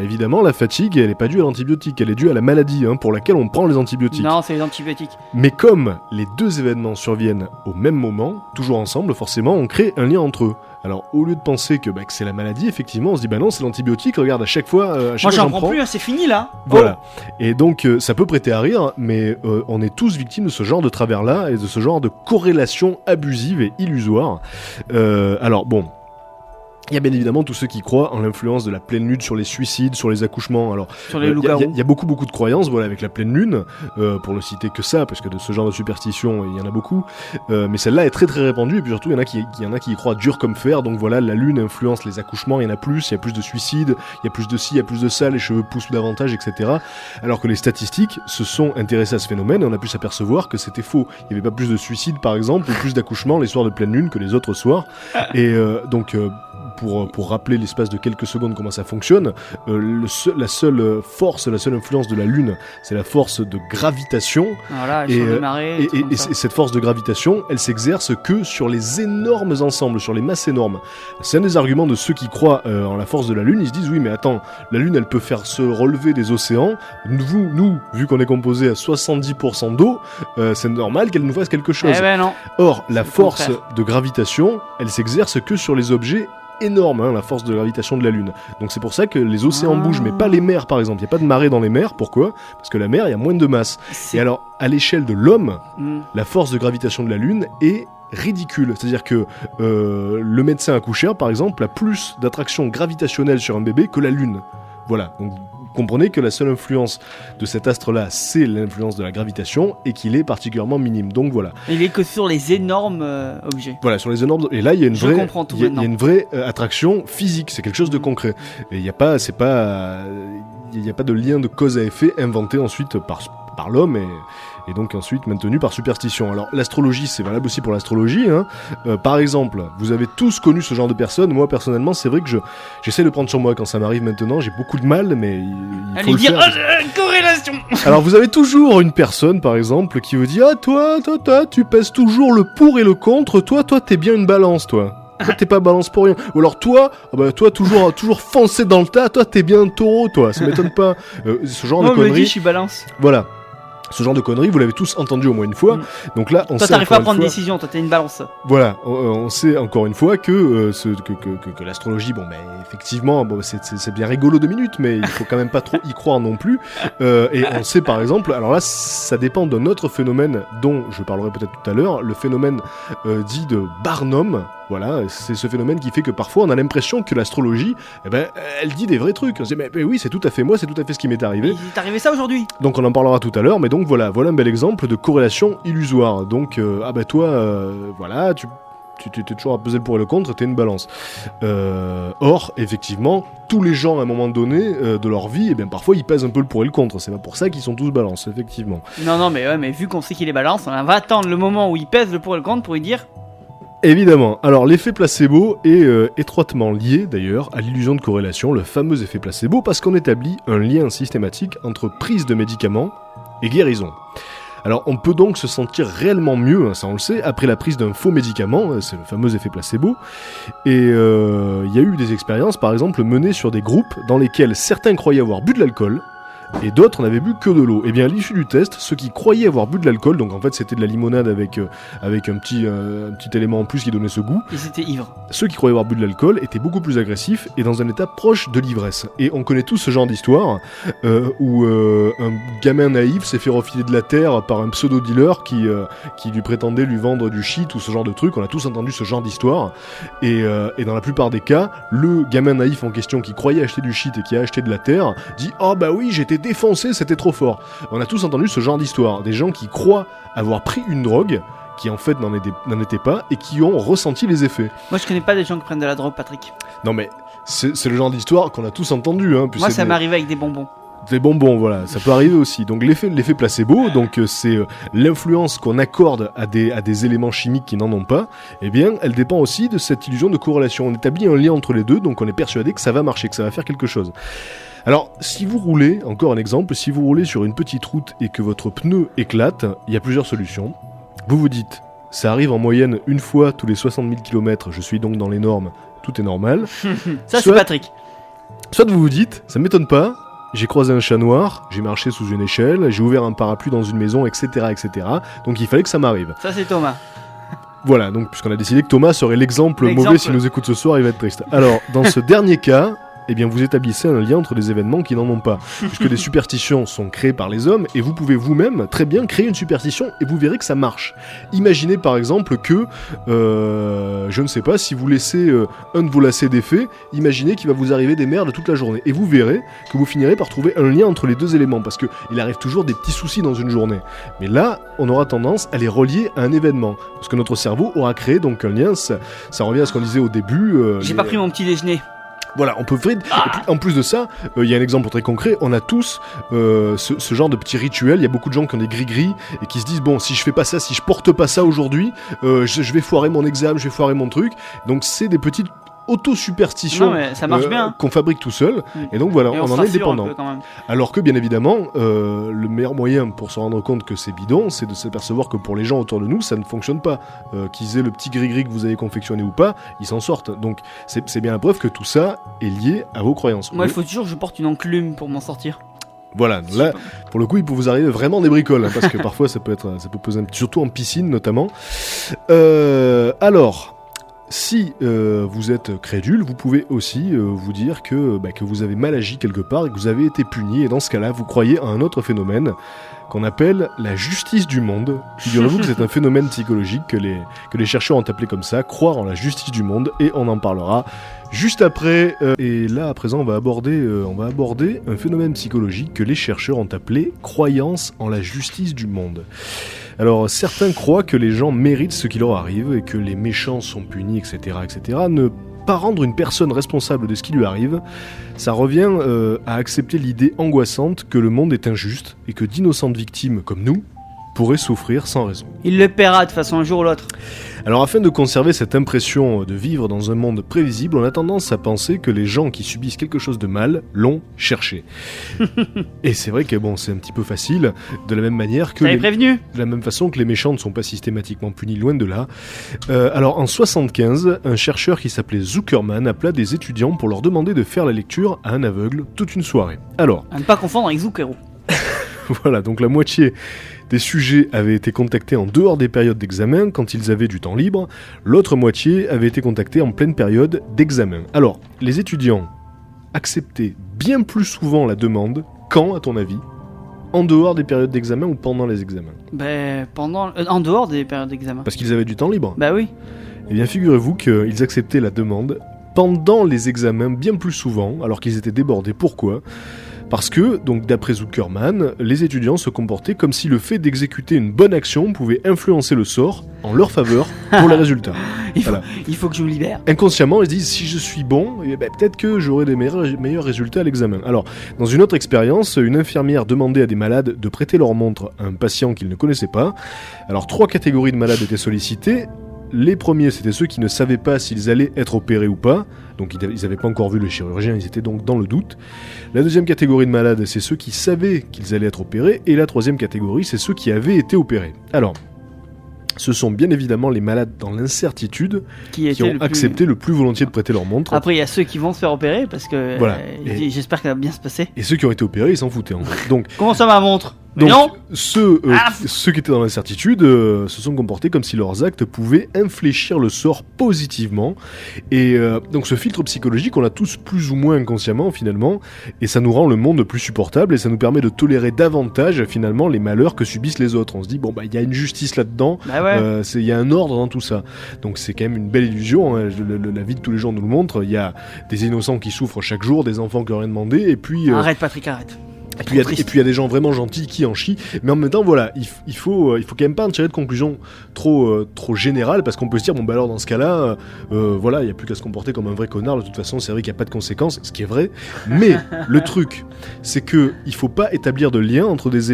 Speaker 1: Évidemment, la fatigue, elle n'est pas due à l'antibiotique, elle est due à la maladie pour laquelle on prend les antibiotiques.
Speaker 2: Non, c'est les antibiotiques.
Speaker 1: Mais comme les deux événements surviennent au même moment, toujours ensemble, forcément, on crée un lien entre eux. Alors, au lieu de penser que c'est la maladie, effectivement, on se dit non, c'est l'antibiotique, regarde, à chaque fois,
Speaker 2: moi j'en prends plus, c'est fini là.
Speaker 1: Voilà. Et donc, ça peut prêter à rire, mais on est tous victimes de ce genre de travers-là et de ce genre de corrélation abusive et illusoire. Alors, bon. Il y a bien évidemment tous ceux qui croient en l'influence de la pleine lune sur les suicides, sur les accouchements. Alors,
Speaker 2: sur les loups-garous.
Speaker 1: Il y a beaucoup de croyances, voilà, avec la pleine lune, pour ne citer que ça, parce que de ce genre de superstition, il y en a beaucoup. Mais celle-là est très répandue, et puis surtout, il y en a qui y croient dur comme fer. Donc voilà, la lune influence les accouchements, il y en a plus, il y a plus de suicides, il y a plus de ci, il y a plus de ça, les cheveux poussent davantage, etc. Alors que les statistiques se sont intéressées à ce phénomène, et on a pu s'apercevoir que c'était faux. Il n'y avait pas plus de suicides, par exemple, ou plus d'accouchements les soirs de pleine lune que les autres soirs. Et donc... Pour rappeler l'espace de quelques secondes comment ça fonctionne, la seule force, la seule influence de la Lune, c'est la force de gravitation.
Speaker 2: Voilà,
Speaker 1: et cette force de gravitation, elle s'exerce que sur les énormes ensembles, sur les masses énormes. C'est un des arguments de ceux qui croient en la force de la Lune. Ils se disent, oui mais attends, la Lune elle peut faire se relever des océans. Nous, vu qu'on est composé à 70% d'eau, c'est normal qu'elle nous fasse quelque chose.
Speaker 2: Non.
Speaker 1: Or, la force de gravitation, elle s'exerce que sur les objets énorme, la force de gravitation de la Lune. Donc c'est pour ça que les océans bougent, mais pas les mers par exemple. Il n'y a pas de marée dans les mers. Pourquoi ? Parce que la mer, il y a moins de masse. Et alors, à l'échelle de l'homme, la force de gravitation de la Lune est ridicule. C'est-à-dire que le médecin accoucheur, par exemple, a plus d'attraction gravitationnelle sur un bébé que la Lune. Voilà. Donc, comprenez que la seule influence de cet astre-là, c'est l'influence de la gravitation et qu'il est particulièrement minime. Donc voilà.
Speaker 2: Il est que sur les énormes objets.
Speaker 1: Voilà, sur les énormes. Et là, il y a une vraie attraction physique. C'est quelque chose de concret. Et il n'y a pas, il n'y a pas de lien de cause à effet inventé ensuite par l'homme et donc ensuite maintenu par superstition. Alors l'astrologie, c'est valable aussi pour l'astrologie. Par exemple, vous avez tous connu ce genre de personnes. Moi personnellement, c'est vrai que j'essaie de prendre sur moi quand ça m'arrive maintenant. J'ai beaucoup de mal, mais il faut le faire.
Speaker 2: Corrélation.
Speaker 1: Alors vous avez toujours une personne, par exemple, qui vous dit toi, tu pèses toujours le pour et le contre. Toi, t'es bien une balance, toi. Toi, t'es pas balance pour rien. Ou alors toi toujours foncé dans le tas. Toi, t'es bien un taureau, toi. Ça m'étonne pas. Ce genre de conneries.
Speaker 2: Moi, je suis balance.
Speaker 1: Voilà. Ce genre de conneries, vous l'avez tous entendu au moins une fois. Donc là, on
Speaker 2: toi,
Speaker 1: sait
Speaker 2: t'arrives pas à prendre une décision. Toi, t'es une balance.
Speaker 1: Voilà, on sait encore une fois que l'astrologie, effectivement, c'est bien rigolo 2 minutes, mais il faut quand même pas trop y croire non plus. Et on sait par exemple, alors là, ça dépend d'un autre phénomène dont je parlerai peut-être tout à l'heure, le phénomène dit de Barnum. Voilà, c'est ce phénomène qui fait que parfois on a l'impression que l'astrologie, elle dit des vrais trucs. On se dit, mais oui, c'est tout à fait moi, c'est tout à fait ce qui m'est arrivé.
Speaker 2: Il t'est arrivé ça aujourd'hui.
Speaker 1: Donc on en parlera tout à l'heure, mais donc voilà un bel exemple de corrélation illusoire. Donc, voilà, tu t'es toujours à peser le pour et le contre, t'es une balance. Or, effectivement, tous les gens à un moment donné de leur vie, parfois ils pèsent un peu le pour et le contre. C'est pas pour ça qu'ils sont tous balance, effectivement.
Speaker 2: Non, mais vu qu'on sait qu'il est balance, on va attendre le moment où il pèse le pour et le contre pour lui dire.
Speaker 1: Évidemment. Alors l'effet placebo est étroitement lié d'ailleurs à l'illusion de corrélation, le fameux effet placebo, parce qu'on établit un lien systématique entre prise de médicaments et guérison. Alors on peut donc se sentir réellement mieux, ça on le sait, après la prise d'un faux médicament, c'est le fameux effet placebo, et il y a eu des expériences par exemple menées sur des groupes dans lesquels certains croyaient avoir bu de l'alcool, et d'autres n'avaient bu que de l'eau. Et bien à l'issue du test, ceux qui croyaient avoir bu de l'alcool, donc en fait c'était de la limonade avec un petit élément en plus qui donnait ce goût.
Speaker 2: Ils étaient ivres.
Speaker 1: Ceux qui croyaient avoir bu de l'alcool étaient beaucoup plus agressifs et dans un état proche de l'ivresse. Et on connaît tous ce genre d'histoire où un gamin naïf s'est fait refiler de la terre par un pseudo-dealer qui lui prétendait lui vendre du shit ou ce genre de truc. On a tous entendu ce genre d'histoire. Et dans la plupart des cas, le gamin naïf en question qui croyait acheter du shit et qui a acheté de la terre dit « Oh bah oui, j'étais défoncé, c'était trop fort ». On a tous entendu ce genre d'histoire. Des gens qui croient avoir pris une drogue qui en fait n'en était pas et qui ont ressenti les effets.
Speaker 2: Moi je connais pas des gens qui prennent de la drogue, Patrick.
Speaker 1: Non mais c'est le genre d'histoire qu'on a tous entendu.
Speaker 2: Moi ça m'est arrivé avec des bonbons.
Speaker 1: Des bonbons, voilà, ça peut arriver aussi. Donc l'effet placebo, donc c'est l'influence qu'on accorde à des éléments chimiques qui n'en ont pas. Eh bien, elle dépend aussi de cette illusion de corrélation. On établit un lien entre les deux, donc on est persuadé que ça va marcher, que ça va faire quelque chose. Alors, si vous roulez, encore un exemple, si vous roulez sur une petite route et que votre pneu éclate, il y a plusieurs solutions. Vous vous dites, ça arrive en moyenne une fois tous les 60 000 km, je suis donc dans les normes, tout est normal.
Speaker 2: Ça c'est Patrick.
Speaker 1: Soit vous vous dites, ça m'étonne pas, j'ai croisé un chat noir, j'ai marché sous une échelle, j'ai ouvert un parapluie dans une maison, etc., etc. Donc il fallait que ça m'arrive.
Speaker 2: Ça, c'est Thomas.
Speaker 1: Voilà, donc puisqu'on a décidé que Thomas serait l'exemple mauvais s'il nous écoute ce soir, il va être triste. Alors, dans ce dernier cas, eh bien, vous établissez un lien entre des événements qui n'en ont pas. Puisque des superstitions sont créées par les hommes, et vous pouvez vous-même très bien créer une superstition, et vous verrez que ça marche. Imaginez par exemple que, je ne sais pas, si vous laissez un de vos lacets défaits, imaginez qu'il va vous arriver des merdes toute la journée. Et vous verrez que vous finirez par trouver un lien entre les deux éléments, parce qu'il arrive toujours des petits soucis dans une journée. Mais là, on aura tendance à les relier à un événement. Parce que notre cerveau aura créé donc un lien, ça revient à ce qu'on disait au début.
Speaker 2: J'ai pas pris mon petit déjeuner.
Speaker 1: Voilà, on peut faire. Et puis, en plus de ça, il y a un exemple très concret. On a tous ce genre de petits rituels. Il y a beaucoup de gens qui ont des gris-gris et qui se disent bon, si je fais pas ça, si je porte pas ça aujourd'hui, je vais foirer mon examen, je vais foirer mon truc. Donc c'est des petites auto-superstitions qu'on fabrique tout seul. Et donc voilà, on en est dépendant. Alors que bien évidemment, le meilleur moyen pour se rendre compte que c'est bidon, c'est de s'apercevoir que pour les gens autour de nous, ça ne fonctionne pas. Qu'ils aient le petit gris-gris que vous avez confectionné ou pas, ils s'en sortent. Donc c'est bien la preuve que tout ça est lié à vos croyances.
Speaker 2: Moi, il faut toujours que je porte une enclume pour m'en sortir.
Speaker 1: Voilà, là, pour le coup, il peut vous arriver vraiment des bricoles, hein, parce que parfois ça peut peser surtout en piscine notamment. Alors... Si vous êtes crédule, vous pouvez aussi vous dire que vous avez mal agi quelque part et que vous avez été puni. Et dans ce cas-là, vous croyez à un autre phénomène qu'on appelle la justice du monde. Figurez-vous que c'est un phénomène psychologique que les chercheurs ont appelé comme ça, croire en la justice du monde, et on en parlera juste après. Et là, à présent, on va aborder un phénomène psychologique que les chercheurs ont appelé croyance en la justice du monde. Alors, certains croient que les gens méritent ce qui leur arrive et que les méchants sont punis, etc., etc. Ne pas rendre une personne responsable de ce qui lui arrive, ça revient à accepter l'idée angoissante que le monde est injuste et que d'innocentes victimes comme nous pourraient souffrir sans raison.
Speaker 2: Il le paiera de façon un jour ou l'autre.
Speaker 1: Alors afin de conserver cette impression de vivre dans un monde prévisible, on a tendance à penser que les gens qui subissent quelque chose de mal l'ont cherché. Et c'est vrai que bon, c'est un petit peu facile, de la même manière que...
Speaker 2: prévenu.
Speaker 1: De la même façon que les méchants ne sont pas systématiquement punis, loin de là. Alors en 75, un chercheur qui s'appelait Zuckerman appela des étudiants pour leur demander de faire la lecture à un aveugle toute une soirée. Alors...
Speaker 2: À ne pas confondre avec Zucchero.
Speaker 1: Voilà, donc la moitié des sujets avaient été contactés en dehors des périodes d'examen, quand ils avaient du temps libre. L'autre moitié avait été contactée en pleine période d'examen. Alors, les étudiants acceptaient bien plus souvent la demande, quand, à ton avis, en dehors des périodes d'examen ou pendant les examens ?
Speaker 2: En dehors des périodes d'examen.
Speaker 1: Parce qu'ils avaient du temps libre ?
Speaker 2: Bah oui.
Speaker 1: Eh bien, figurez-vous qu'ils acceptaient la demande pendant les examens bien plus souvent, alors qu'ils étaient débordés. Pourquoi ? Parce que, donc d'après Zuckerman, les étudiants se comportaient comme si le fait d'exécuter une bonne action pouvait influencer le sort en leur faveur pour les résultats.
Speaker 2: Il faut que je me libère.
Speaker 1: Inconsciemment, ils se disent, si je suis bon, peut-être que j'aurai des meilleurs résultats à l'examen. Alors, dans une autre expérience, une infirmière demandait à des malades de prêter leur montre à un patient qu'ils ne connaissaient pas. Alors, 3 catégories de malades étaient sollicitées. Les premiers, c'était ceux qui ne savaient pas s'ils allaient être opérés ou pas, donc ils n'avaient pas encore vu le chirurgien, ils étaient donc dans le doute. La deuxième catégorie de malades, c'est ceux qui savaient qu'ils allaient être opérés, et la troisième catégorie, c'est ceux qui avaient été opérés. Alors, ce sont bien évidemment les malades dans l'incertitude qui ont accepté le plus volontiers de prêter leur montre.
Speaker 2: Après, il y a ceux qui vont se faire opérer, parce que j'espère que ça va bien se passer.
Speaker 1: Et ceux qui ont été opérés, ils s'en foutaient en fait. Donc,
Speaker 2: comment ça ma montre ?
Speaker 1: Donc, ceux qui étaient dans l'incertitude se sont comportés comme si leurs actes pouvaient infléchir le sort positivement. Et donc ce filtre psychologique, on l'a tous plus ou moins inconsciemment finalement, et ça nous rend le monde plus supportable, et ça nous permet de tolérer davantage finalement les malheurs que subissent les autres. On se dit, bon il y a une justice là-dedans, il y a un ordre dans tout ça. Donc c'est quand même une belle illusion, hein. La vie de tous les jours nous le montre, il y a des innocents qui souffrent chaque jour, des enfants qui n'ont rien demandé, et puis...
Speaker 2: Arrête Patrick, arrête.
Speaker 1: Et puis il y a des gens vraiment gentils qui en chient, mais en même temps voilà, il faut quand même pas en tirer de conclusion trop générale, parce qu'on peut se dire alors dans ce cas-là, il y a plus qu'à se comporter comme un vrai connard. De toute façon, c'est vrai qu'il y a pas de conséquences, ce qui est vrai. Mais le truc, c'est que il faut pas établir de lien entre des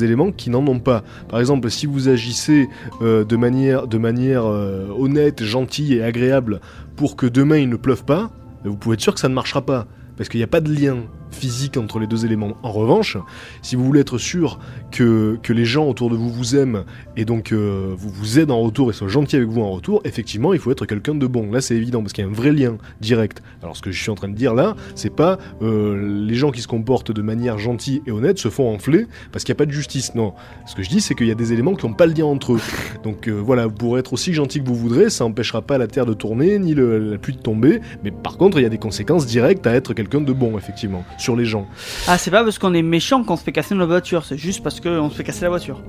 Speaker 1: éléments qui n'en ont pas. Par exemple, si vous agissez de manière honnête, gentille et agréable pour que demain il ne pleuve pas, vous pouvez être sûr que ça ne marchera pas. Parce qu'il n'y a pas de lien physique entre les deux éléments. En revanche, si vous voulez être sûr que les gens autour de vous vous aiment et donc vous aident en retour et soient gentils avec vous en retour, effectivement, il faut être quelqu'un de bon. Là, c'est évident parce qu'il y a un vrai lien direct. Alors, ce que je suis en train de dire là, c'est pas les gens qui se comportent de manière gentille et honnête se font enfler parce qu'il n'y a pas de justice. Non. Ce que je dis, c'est qu'il y a des éléments qui n'ont pas le lien entre eux. Donc voilà, vous pourrez être aussi gentil que vous voudrez, ça n'empêchera pas la terre de tourner ni la pluie de tomber. Mais par contre, il y a des conséquences directes à être quelqu'un de bon, effectivement, sur les gens.
Speaker 2: Ah, c'est pas parce qu'on est méchant qu'on se fait casser notre voiture, c'est juste parce qu'on se fait casser la voiture.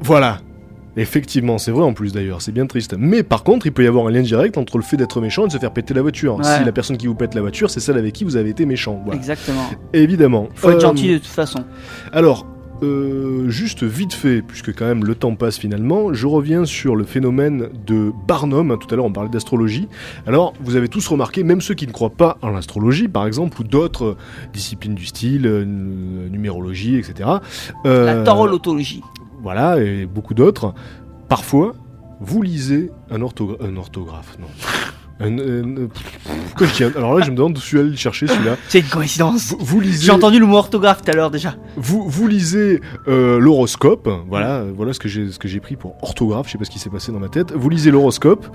Speaker 1: Voilà. Effectivement, c'est vrai en plus d'ailleurs, c'est bien triste. Mais par contre, il peut y avoir un lien direct entre le fait d'être méchant et de se faire péter la voiture.
Speaker 2: Ouais.
Speaker 1: Si la personne qui vous pète la voiture, c'est celle avec qui vous avez été méchant. Voilà.
Speaker 2: Exactement.
Speaker 1: Évidemment.
Speaker 2: Faut être gentil de toute façon.
Speaker 1: Alors, juste vite fait, puisque quand même le temps passe finalement, je reviens sur le phénomène de Barnum. Tout à l'heure, on parlait d'astrologie. Alors, vous avez tous remarqué, même ceux qui ne croient pas en l'astrologie, par exemple, ou d'autres disciplines du style, numérologie, etc.
Speaker 2: La tarolotologie.
Speaker 1: Voilà, et beaucoup d'autres. Parfois, vous lisez un orthographe, non. Quoi, alors là, je me demande où je suis allé le chercher, celui-là.
Speaker 2: C'est une coïncidence.
Speaker 1: Vous lisez...
Speaker 2: J'ai entendu le mot orthographe tout à l'heure déjà.
Speaker 1: Vous lisez l'horoscope. Voilà ce que j'ai pris pour orthographe. Je sais pas ce qui s'est passé dans ma tête. Vous lisez l'horoscope.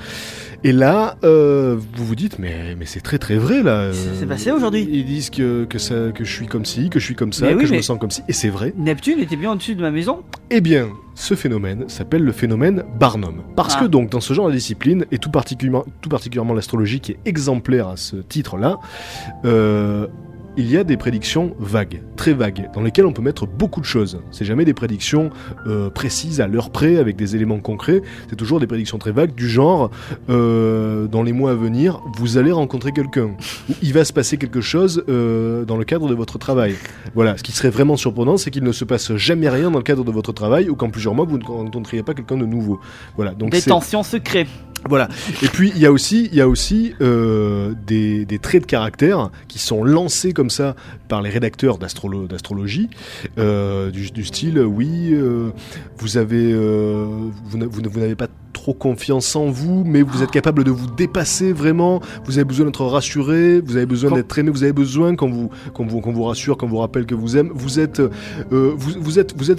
Speaker 1: Et là, vous vous dites, mais c'est très très vrai là.
Speaker 2: C'est passé aujourd'hui.
Speaker 1: Ils disent que je suis comme ci, que je suis comme ça,
Speaker 2: mais
Speaker 1: que je me sens comme ci. Et c'est vrai.
Speaker 2: Neptune était bien au-dessus de ma maison.
Speaker 1: Eh bien, ce phénomène s'appelle le phénomène Barnum. Parce que donc, dans ce genre de discipline, et tout particulièrement l'astrologie qui est exemplaire à ce titre-là, il y a des prédictions vagues, très vagues, dans lesquelles on peut mettre beaucoup de choses. C'est jamais des prédictions précises à l'heure près, avec des éléments concrets. C'est toujours des prédictions très vagues, du genre, dans les mois à venir, vous allez rencontrer quelqu'un. Ou il va se passer quelque chose dans le cadre de votre travail. Voilà, ce qui serait vraiment surprenant, c'est qu'il ne se passe jamais rien dans le cadre de votre travail, ou qu'en plusieurs mois, vous ne rencontriez pas quelqu'un de nouveau. Voilà, donc
Speaker 2: des tensions secrètes.
Speaker 1: Voilà. Et puis il y a aussi des traits de caractère qui sont lancés comme ça par les rédacteurs d'astrologie, du style vous n'avez pas trop confiance en vous, mais vous êtes capable de vous dépasser vraiment. Vous avez besoin d'être rassuré, vous avez besoin d'être aimé, vous avez besoin qu'on vous rassure, qu'on vous rappelle que vous aime. Vous êtes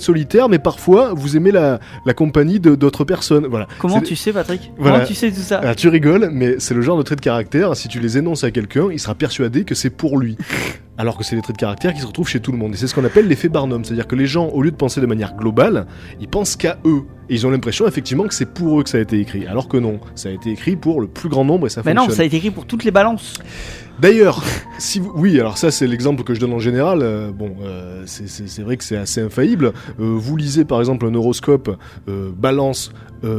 Speaker 1: solitaire, mais parfois vous aimez la compagnie d'autres personnes. Voilà.
Speaker 2: Comment tu sais, Patrick ?
Speaker 1: Voilà.
Speaker 2: Comment tu sais tout ça ?
Speaker 1: Alors, tu rigoles, mais c'est le genre de traits de caractère. Si tu les énonces à quelqu'un, il sera persuadé que c'est pour lui. Alors que c'est des traits de caractère qui se retrouvent chez tout le monde. Et c'est ce qu'on appelle l'effet Barnum. C'est-à-dire que les gens, au lieu de penser de manière globale, ils pensent qu'à eux. Et ils ont l'impression, effectivement, que c'est pour eux que ça a été écrit. Alors que non, ça a été écrit pour le plus grand nombre et ça fonctionne.
Speaker 2: Mais non, ça a été écrit pour toutes les balances.
Speaker 1: D'ailleurs, oui, alors ça c'est l'exemple que je donne en général. C'est vrai que c'est assez infaillible. Vous lisez par exemple un horoscope Balance.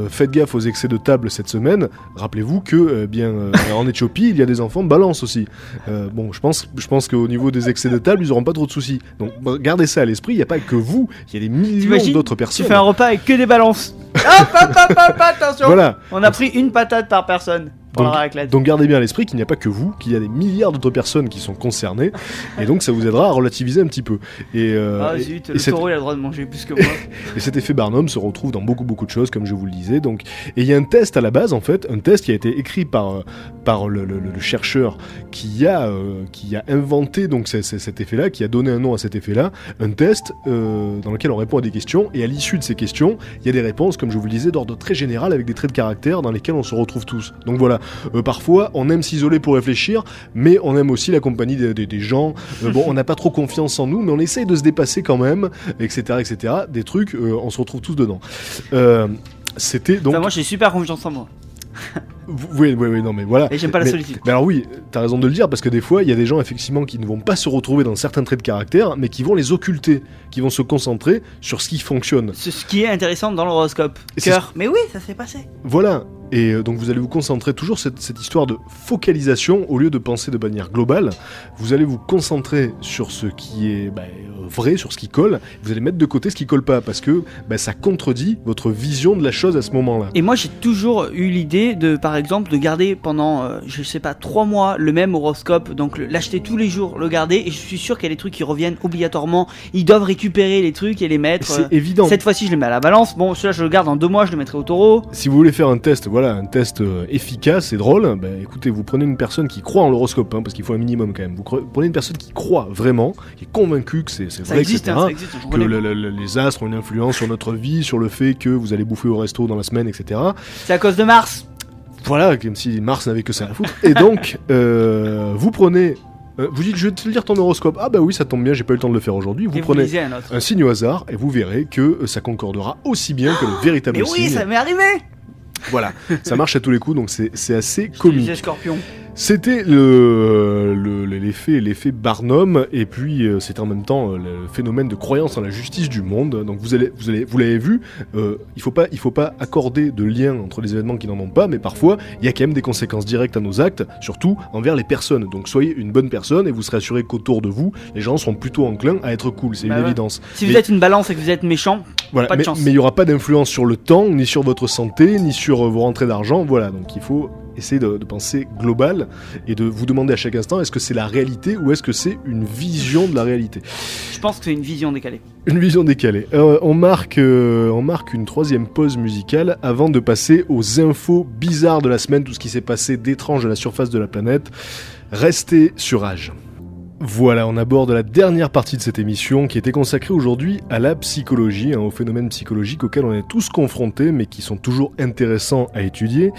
Speaker 1: Faites gaffe aux excès de table cette semaine. Rappelez-vous que en Éthiopie il y a des enfants Balance aussi. Je pense qu'au niveau des excès de table ils auront pas trop de soucis. Donc gardez ça à l'esprit. Il n'y a pas que vous. Il y a des millions d'autres personnes.
Speaker 2: Tu fais un repas avec que des balances. Hop, attention.
Speaker 1: Voilà.
Speaker 2: On a pris une patate par personne.
Speaker 1: Donc gardez bien à l'esprit qu'il n'y a pas que vous, qu'il y a des milliards d'autres personnes qui sont concernées, et donc ça vous aidera à relativiser un petit peu.
Speaker 2: Le taureau il a le droit de manger plus que moi.
Speaker 1: Et cet effet Barnum se retrouve dans beaucoup de choses, comme je vous le disais. Donc, et il y a un test à la base, en fait, un test qui a été écrit par le chercheur qui a inventé donc cet effet-là, qui a donné un nom à cet effet-là, un test dans lequel on répond à des questions, et à l'issue de ces questions, il y a des réponses, comme je vous le disais, d'ordre très général, avec des traits de caractère dans lesquels on se retrouve tous. Donc voilà. Parfois, on aime s'isoler pour réfléchir, mais on aime aussi la compagnie des gens. On n'a pas trop confiance en nous, mais on essaye de se dépasser quand même, etc. Des trucs, on se retrouve tous dedans. C'était donc.
Speaker 2: Enfin, moi, j'ai super confiance en moi.
Speaker 1: Oui, non, mais voilà.
Speaker 2: Et j'aime pas la solitude.
Speaker 1: Mais alors oui, t'as raison de le dire, parce que des fois, il y a des gens effectivement qui ne vont pas se retrouver dans certains traits de caractère, mais qui vont les occulter, qui vont se concentrer sur ce qui fonctionne.
Speaker 2: C'est ce qui est intéressant dans l'horoscope. Cœur. Mais oui, ça s'est passé.
Speaker 1: Voilà. Et donc vous allez vous concentrer toujours cette histoire de focalisation, au lieu de penser de manière globale, vous allez vous concentrer sur ce qui est vrai, sur ce qui colle, vous allez mettre de côté ce qui colle pas, parce que ça contredit votre vision de la chose à ce moment-là.
Speaker 2: Et moi j'ai toujours eu l'idée de, par exemple, de garder pendant, 3 mois le même horoscope, donc l'acheter tous les jours, le garder, et je suis sûr qu'il y a des trucs qui reviennent obligatoirement, ils doivent récupérer les trucs et les mettre.
Speaker 1: C'est évident.
Speaker 2: Cette fois-ci je les mets à la balance, bon celui-là je le garde, dans 2 mois je le mettrai au taureau.
Speaker 1: Si vous voulez faire un test, voilà, un test efficace et drôle, écoutez, vous prenez une personne qui croit en l'horoscope, parce qu'il faut un minimum quand même. Vous prenez une personne qui croit vraiment, qui est convaincue que c'est vrai,
Speaker 2: existe,
Speaker 1: etc.
Speaker 2: Ça existe,
Speaker 1: que les astres ont une influence sur notre vie, sur le fait que vous allez bouffer au resto dans la semaine, etc.
Speaker 2: C'est à cause de Mars.
Speaker 1: Voilà, comme si Mars n'avait que ça à foutre. Et donc, vous prenez... vous dites, je vais te lire ton horoscope. Ah bah oui, ça tombe bien, j'ai pas eu le temps de le faire aujourd'hui. Vous prenez un signe au hasard et vous verrez que ça concordera aussi bien que le véritable signe.
Speaker 2: Mais oui, ça m'est arrivé.
Speaker 1: Voilà, ça marche à tous les coups, donc c'est assez comique.
Speaker 2: Scorpion.
Speaker 1: C'était l'effet Barnum, et puis c'était en même temps le phénomène de croyance en la justice du monde. Donc vous l'avez vu, il faut pas accorder de lien entre les événements qui n'en ont pas, mais parfois il y a quand même des conséquences directes à nos actes, surtout envers les personnes. Donc soyez une bonne personne et vous serez assuré qu'autour de vous, les gens seront plutôt enclins à être cool, c'est une évidence.
Speaker 2: Si vous êtes une balance et que vous êtes méchant,
Speaker 1: voilà,
Speaker 2: pas de chance.
Speaker 1: Mais il n'y aura pas d'influence sur le temps, ni sur votre santé, ni sur vos rentrées d'argent. Voilà, donc il faut essayer de penser global et de vous demander à chaque instant, est-ce que c'est la réalité ou est-ce que c'est une vision de la réalité ?
Speaker 2: Je pense que c'est une vision décalée.
Speaker 1: Une vision décalée. On marque une troisième pause musicale avant de passer aux infos bizarres de la semaine, tout ce qui s'est passé d'étrange à la surface de la planète. Restez sur Rage. Voilà, on aborde la dernière partie de cette émission qui était consacrée aujourd'hui à la psychologie, aux phénomènes psychologiques auxquels on est tous confrontés mais qui sont toujours intéressants à étudier.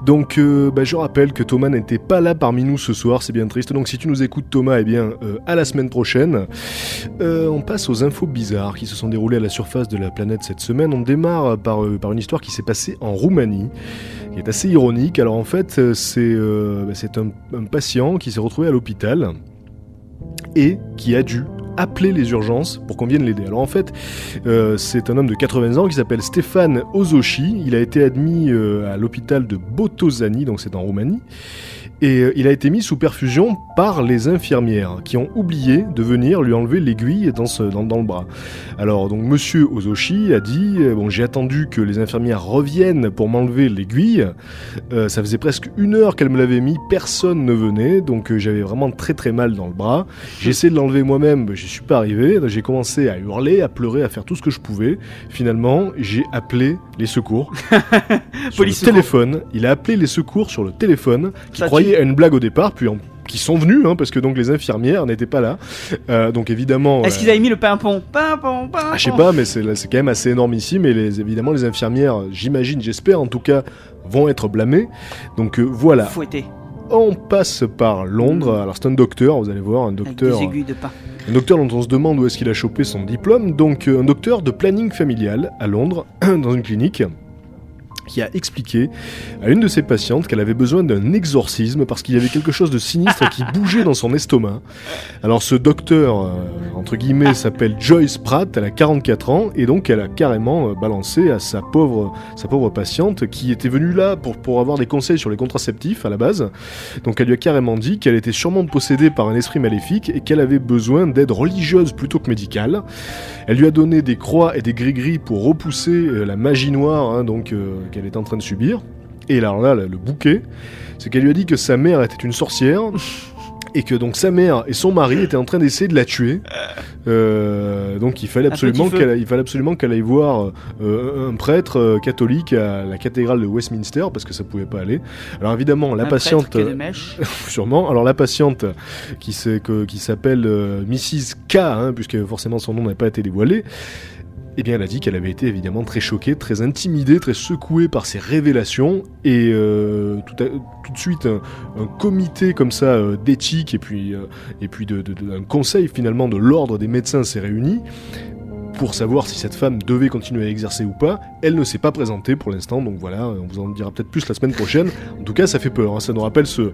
Speaker 1: Donc je rappelle que Thomas n'était pas là parmi nous ce soir, c'est bien triste. Donc si tu nous écoutes Thomas, à la semaine prochaine. On passe aux infos bizarres qui se sont déroulées à la surface de la planète cette semaine. On démarre par une histoire qui s'est passée en Roumanie, qui est assez ironique. Alors en fait, c'est un patient qui s'est retrouvé à l'hôpital et qui a dû appeler les urgences pour qu'on vienne l'aider. Alors en fait, c'est un homme de 80 ans qui s'appelle Stéphane Ozochi. Il a été admis à l'hôpital de Botoșani, donc c'est en Roumanie. Et il a été mis sous perfusion par les infirmières qui ont oublié de venir lui enlever l'aiguille dans le bras. Alors donc monsieur Ozochi a dit j'ai attendu que les infirmières reviennent pour m'enlever l'aiguille. Ça faisait presque 1 heure qu'elle me l'avait mis, personne ne venait, donc j'avais vraiment très très mal dans le bras. J'ai essayé de l'enlever moi-même, j'y suis pas arrivé. J'ai commencé à hurler, à pleurer, à faire tout ce que je pouvais. Finalement, j'ai appelé les secours sur le téléphone. Il a appelé les secours sur le téléphone, qui croyaient à une blague au départ, puis qui sont venus, parce que donc les infirmières n'étaient pas là. Donc évidemment...
Speaker 2: Est-ce qu'ils avaient mis le pimpon
Speaker 1: je sais pas, mais c'est quand même assez énorme ici, mais évidemment les infirmières, j'imagine, j'espère en tout cas, vont être blâmées. Donc voilà.
Speaker 2: Fouetté.
Speaker 1: On passe par Londres. Alors c'est un docteur, vous allez voir, un docteur...
Speaker 2: Avec des aiguilles de pain.
Speaker 1: Un docteur dont on se demande où est-ce qu'il a chopé son diplôme. Donc un docteur de planning familial à Londres, dans une clinique, qui a expliqué à une de ses patientes qu'elle avait besoin d'un exorcisme parce qu'il y avait quelque chose de sinistre qui bougeait dans son estomac. Alors ce docteur, entre guillemets, s'appelle Joyce Pratt, elle a 44 ans, et donc elle a carrément balancé à sa pauvre patiente qui était venue là pour avoir des conseils sur les contraceptifs à la base. Donc elle lui a carrément dit qu'elle était sûrement possédée par un esprit maléfique et qu'elle avait besoin d'aide religieuse plutôt que médicale. Elle lui a donné des croix et des gris-gris pour repousser la magie noire, qu'elle est en train de subir. Et alors là, le bouquet, c'est qu'elle lui a dit que sa mère était une sorcière et que donc sa mère et son mari étaient en train d'essayer de la tuer. Donc il fallait absolument qu'elle aille voir un prêtre catholique à la cathédrale de Westminster parce que ça pouvait pas aller. Alors évidemment la patiente, sûrement. Alors la patiente qui s'appelle Mrs K, puisque forcément son nom n'a pas été dévoilé. Eh bien, elle a dit qu'elle avait été évidemment très choquée, très intimidée, très secouée par ces révélations. Et tout de suite, un comité comme ça d'éthique et puis un conseil finalement de l'ordre des médecins s'est réuni pour savoir si cette femme devait continuer à exercer ou pas. Elle ne s'est pas présentée pour l'instant, donc voilà, on vous en dira peut-être plus la semaine prochaine. En tout cas, ça fait peur, ça nous rappelle ce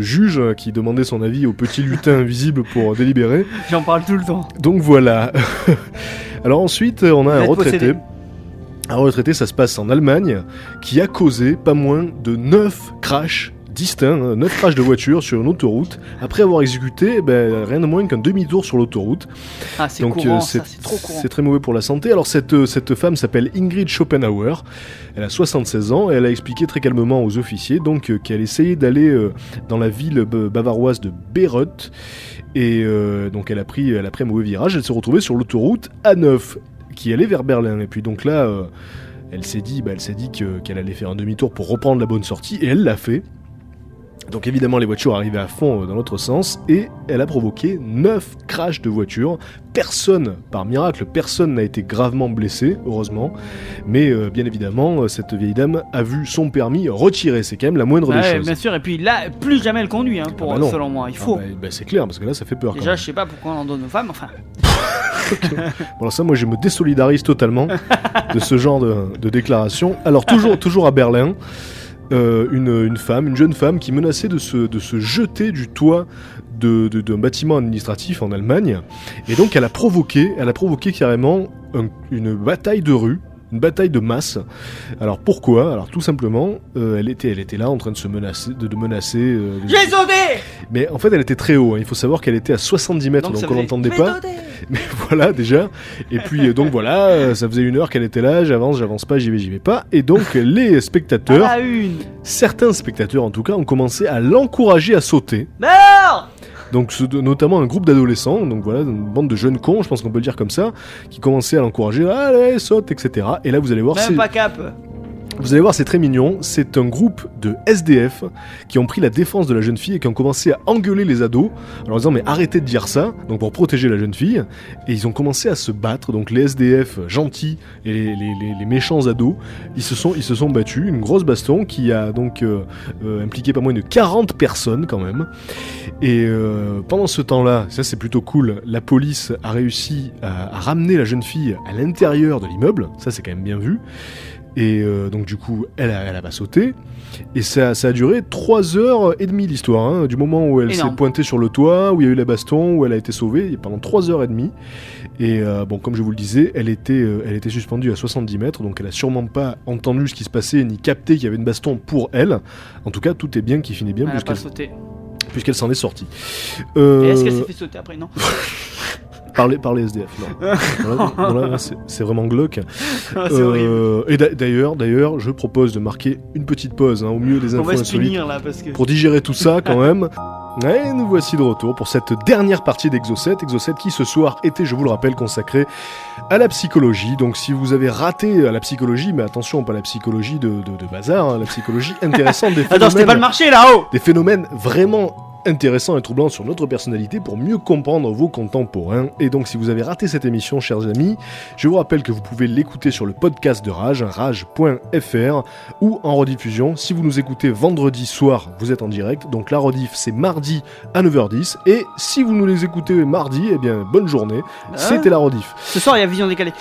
Speaker 1: juge qui demandait son avis au petit lutin invisible pour délibérer.
Speaker 2: J'en parle tout le temps.
Speaker 1: Donc voilà. Alors ensuite, on a un retraité. Un retraité, ça se passe en Allemagne, qui a causé pas moins de 9 crashs distincts, 9 crashs de voiture sur une autoroute, après avoir exécuté rien de moins qu'un demi-tour sur l'autoroute.
Speaker 2: Ah, c'est courant, c'est trop courant.
Speaker 1: C'est très mauvais pour la santé. Alors cette femme s'appelle Ingrid Schopenhauer, elle a 76 ans, et elle a expliqué très calmement aux officiers qu'elle essayait d'aller dans la ville bavaroise de Bayreuth, et donc elle a pris un mauvais virage, elle s'est retrouvée sur l'autoroute A9 qui allait vers Berlin, et puis donc là elle s'est dit qu'elle allait faire un demi-tour pour reprendre la bonne sortie, et elle l'a fait. Donc évidemment les voitures arrivaient à fond dans l'autre sens, et elle a provoqué 9 crashs de voitures. Par miracle, personne n'a été gravement blessé, heureusement, mais bien évidemment cette vieille dame a vu son permis retiré, c'est quand même la moindre des choses.
Speaker 2: Bien sûr, et puis là, plus jamais elle conduit, selon moi, il faut.
Speaker 1: C'est clair, parce que là ça fait peur.
Speaker 2: Déjà, je sais pas pourquoi on en donne aux femmes, enfin...
Speaker 1: Bon, alors ça, moi je me désolidarise totalement de ce genre de déclaration. Alors toujours à Berlin, une jeune femme qui menaçait de se jeter du toit d'un bâtiment administratif en Allemagne, et donc elle a provoqué carrément une bataille de rue, une bataille de masse. Alors pourquoi ? Alors tout simplement, elle était là en train de se menacer, de menacer.
Speaker 2: J'ai sauté !
Speaker 1: Mais en fait, elle était très haut. Il faut savoir qu'elle était à 70 mètres, donc on l'entendait pas. Mais voilà déjà. Et puis donc voilà, ça faisait 1 heure qu'elle était là. J'avance pas, j'y vais pas. Et donc les spectateurs, certains spectateurs en tout cas, ont commencé à l'encourager à sauter.
Speaker 2: Non !
Speaker 1: Donc notamment un groupe d'adolescents, donc voilà, une bande de jeunes cons, je pense qu'on peut le dire comme ça, qui commençaient à l'encourager, allez, saute, etc. Et là vous allez voir, vous allez voir, c'est très mignon. C'est un groupe de SDF qui ont pris la défense de la jeune fille et qui ont commencé à engueuler les ados en leur disant mais arrêtez de dire ça, donc pour protéger la jeune fille. Et ils ont commencé à se battre, donc les SDF gentils et les méchants ados, ils se sont battus, une grosse baston qui a donc impliqué pas moins de 40 personnes quand même. Et pendant ce temps-là, ça c'est plutôt cool, la police a réussi à ramener la jeune fille à l'intérieur de l'immeuble, ça c'est quand même bien vu. Et donc du coup elle a pas sauté, et ça a duré 3h30 l'histoire, hein, du moment où elle s'est pointée sur le toit, où il y a eu la baston, où elle a été sauvée, pendant 3h30. Et bon, comme je vous le disais, elle était suspendue à 70 mètres, donc elle a sûrement pas entendu ce qui se passait ni capté qu'il y avait une baston pour elle. En tout cas, tout est bien qui finit bien, puisqu'elle s'en est sortie.
Speaker 2: Et est-ce qu'elle s'est fait sauter après? Non.
Speaker 1: Par les SDF, non. Là, c'est vraiment glauque.
Speaker 2: C'est horrible.
Speaker 1: Et d'ailleurs, je propose de marquer une petite pause, au milieu des infos insolites, pour digérer tout ça quand même. Et nous voici de retour pour cette dernière partie d'Exo7 qui ce soir était, je vous le rappelle, consacrée à la psychologie. Donc si vous avez raté la psychologie, mais attention, pas la psychologie de bazar, la psychologie intéressante des phénomènes.
Speaker 2: Attends, c'était pas le marché là-haut.
Speaker 1: Des phénomènes vraiment intéressant et troublant sur notre personnalité pour mieux comprendre vos contemporains. Et donc si vous avez raté cette émission, chers amis, je vous rappelle que vous pouvez l'écouter sur le podcast de Rage, rage.fr, ou en rediffusion. Si vous nous écoutez vendredi soir, vous êtes en direct, donc la rediff c'est mardi à 9h10, et si vous nous les écoutez mardi, eh bien bonne journée, c'était la rediff.
Speaker 2: Ce soir il y a Vision Décalée.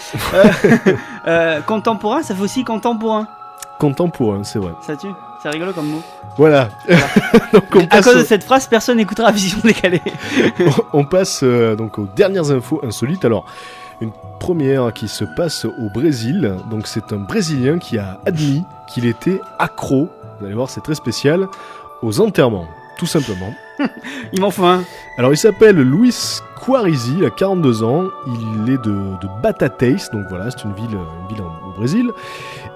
Speaker 2: Contemporain, ça fait aussi contemporain.
Speaker 1: Contemporain, c'est vrai.
Speaker 2: Ça tue. C'est rigolo comme mot.
Speaker 1: Voilà. Donc
Speaker 2: à cause de cette phrase, personne n'écoutera Vision Décalée.
Speaker 1: On passe donc aux dernières infos insolites. Alors, une première qui se passe au Brésil. Donc, c'est un Brésilien qui a admis qu'il était accro, vous allez voir, c'est très spécial, aux enterrements, tout simplement.
Speaker 2: Il m'en faut un.
Speaker 1: Alors, il s'appelle Luis Quarizzi, il a 42 ans. Il est de Batatais, donc voilà, c'est une ville au Brésil.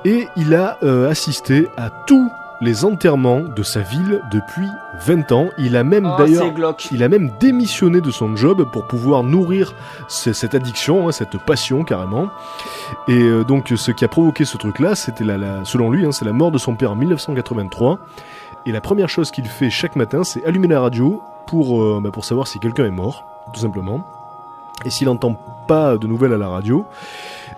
Speaker 1: Et il a assisté à tous les enterrements de sa ville depuis 20 ans. Il a même démissionné de son job pour pouvoir nourrir cette addiction, cette passion carrément. Et donc ce qui a provoqué ce truc-là, c'était selon lui, c'est la mort de son père en 1983. Et la première chose qu'il fait chaque matin, c'est allumer la radio pour savoir si quelqu'un est mort, tout simplement. Et s'il n'entend pas de nouvelles à la radio,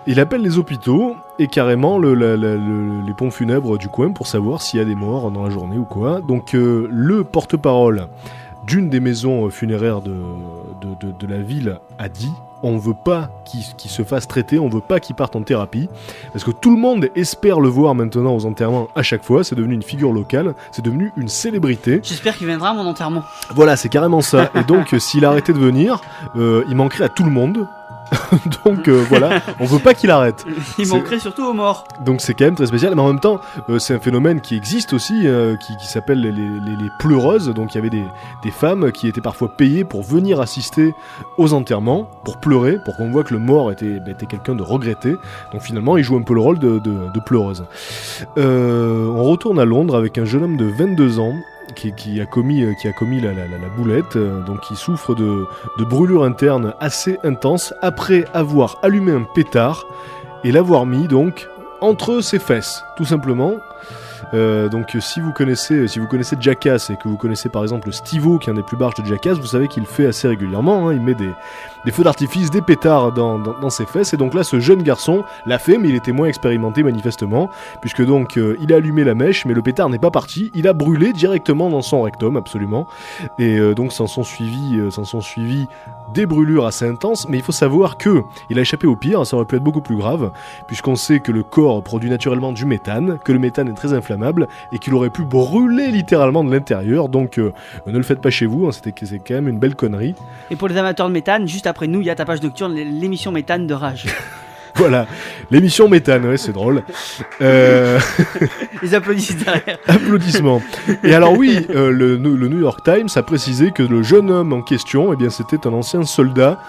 Speaker 1: il appelle les hôpitaux et carrément les pompes funèbres du coin pour savoir s'il y a des morts dans la journée ou quoi. Donc le porte-parole d'une des maisons funéraires de la ville a dit: on veut pas qu'il se fasse traiter, on veut pas qu'il parte en thérapie, parce que tout le monde espère le voir maintenant aux enterrements à chaque fois, c'est devenu une figure locale, c'est devenu une célébrité.
Speaker 2: J'espère qu'il viendra à mon enterrement.
Speaker 1: Voilà, c'est carrément ça. Et donc s'il arrêtait de venir, il manquerait à tout le monde. Donc voilà, on veut pas qu'il arrête.
Speaker 2: Il manquerait surtout aux morts.
Speaker 1: Donc c'est quand même très spécial, mais en même temps c'est un phénomène qui existe aussi, qui s'appelle les pleureuses. Donc il y avait des femmes qui étaient parfois payées pour venir assister aux enterrements, pour pleurer, pour qu'on voit que le mort était quelqu'un de regretté. Donc finalement il joue un peu le rôle de pleureuse. On retourne à Londres avec un jeune homme de 22 ans qui a commis la boulette, donc qui souffre de brûlures internes assez intenses après avoir allumé un pétard et l'avoir mis donc entre ses fesses, tout simplement. Donc si vous connaissez Jackass et que vous connaissez par exemple Steve-O, qui est un des plus barges de Jackass, vous savez qu'il fait assez régulièrement, hein, il met des feux d'artifice, des pétards dans ses fesses, et donc là ce jeune garçon l'a fait, mais il était moins expérimenté manifestement, puisque donc il a allumé la mèche, mais le pétard n'est pas parti, il a brûlé directement dans son rectum, absolument, et donc s'en sont suivis des brûlures assez intenses, mais il faut savoir que il a échappé au pire, ça aurait pu être beaucoup plus grave, puisqu'on sait que le corps produit naturellement du méthane, que le méthane est très inflammable, et qu'il aurait pu brûler littéralement de l'intérieur, donc ne le faites pas chez vous, hein, c'est quand même une belle connerie.
Speaker 2: Et pour les amateurs de méthane, juste après nous, il y a Tapage Nocturne, l'émission méthane de Rage.
Speaker 1: Voilà, l'émission méthane, ouais, c'est drôle.
Speaker 2: Les applaudissements derrière.
Speaker 1: Applaudissements. Et alors oui, le New York Times a précisé que le jeune homme en question, eh bien, c'était un ancien soldat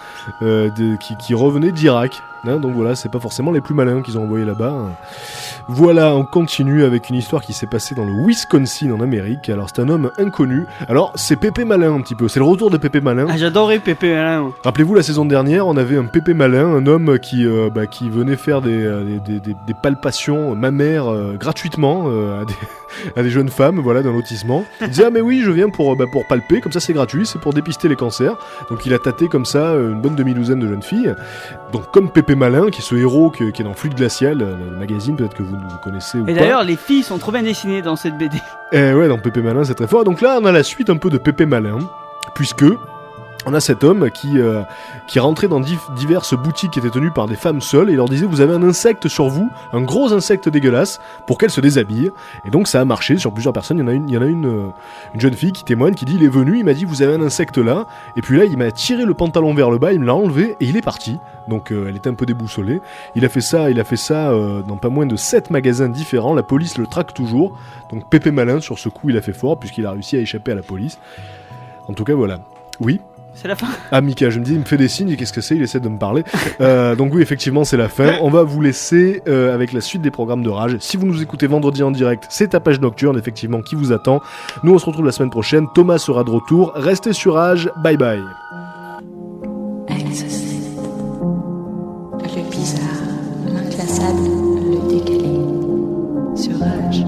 Speaker 1: qui revenait d'Irak. Hein, donc voilà, c'est pas forcément les plus malins qu'ils ont envoyés là-bas. Voilà, on continue avec une histoire qui s'est passée dans le Wisconsin en Amérique. Alors c'est un homme inconnu. Alors c'est Pépé Malin un petit peu, c'est le retour de Pépé Malin.
Speaker 2: Ah, j'adorais Pépé Malin.
Speaker 1: Rappelez-vous, la saison dernière, on avait un Pépé Malin, un homme qui venait faire des palpations mammaires gratuitement à des jeunes femmes, voilà, d'un lotissement. Il disait, ah mais oui, je viens pour palper, comme ça c'est gratuit, c'est pour dépister les cancers. Donc il a tâté comme ça une bonne demi-douzaine de jeunes filles. Donc comme Pépé Malin, qui est ce héros qui est dans Fluide Glacial, le magazine, peut-être que vous connaissez ou pas.
Speaker 2: Et d'ailleurs, les filles sont trop bien dessinées dans cette BD.
Speaker 1: Ouais, dans Pépé Malin, c'est très fort. Donc là, on a la suite un peu de Pépé Malin, puisque on a cet homme qui rentrait dans diverses boutiques qui étaient tenues par des femmes seules et leur disait, vous avez un insecte sur vous, un gros insecte dégueulasse, pour qu'elles se déshabillent. Et donc ça a marché sur plusieurs personnes. Il y en a une jeune fille qui témoigne, qui dit, il est venu, il m'a dit, vous avez un insecte là, et puis là il m'a tiré le pantalon vers le bas, il me l'a enlevé et il est parti. Donc elle était un peu déboussolée. Il a fait ça dans pas moins de 7 magasins différents. La police le traque toujours. Donc Pépé Malin, sur ce coup, il a fait fort puisqu'il a réussi à échapper à la police. En tout cas, voilà. Oui.
Speaker 2: C'est la fin.
Speaker 1: Ah, Mika, je me dis, il me fait des signes, qu'est-ce que c'est? Il essaie de me parler. Donc oui, effectivement, c'est la fin. On va vous laisser avec la suite des programmes de Rage. Si vous nous écoutez vendredi en direct, c'est Tapage Nocturne, effectivement, qui vous attend. Nous, on se retrouve la semaine prochaine. Thomas sera de retour. Restez sur Rage. Bye bye.
Speaker 3: Exocet. Le bizarre, l'inclassable, le décalé. Sur Rage.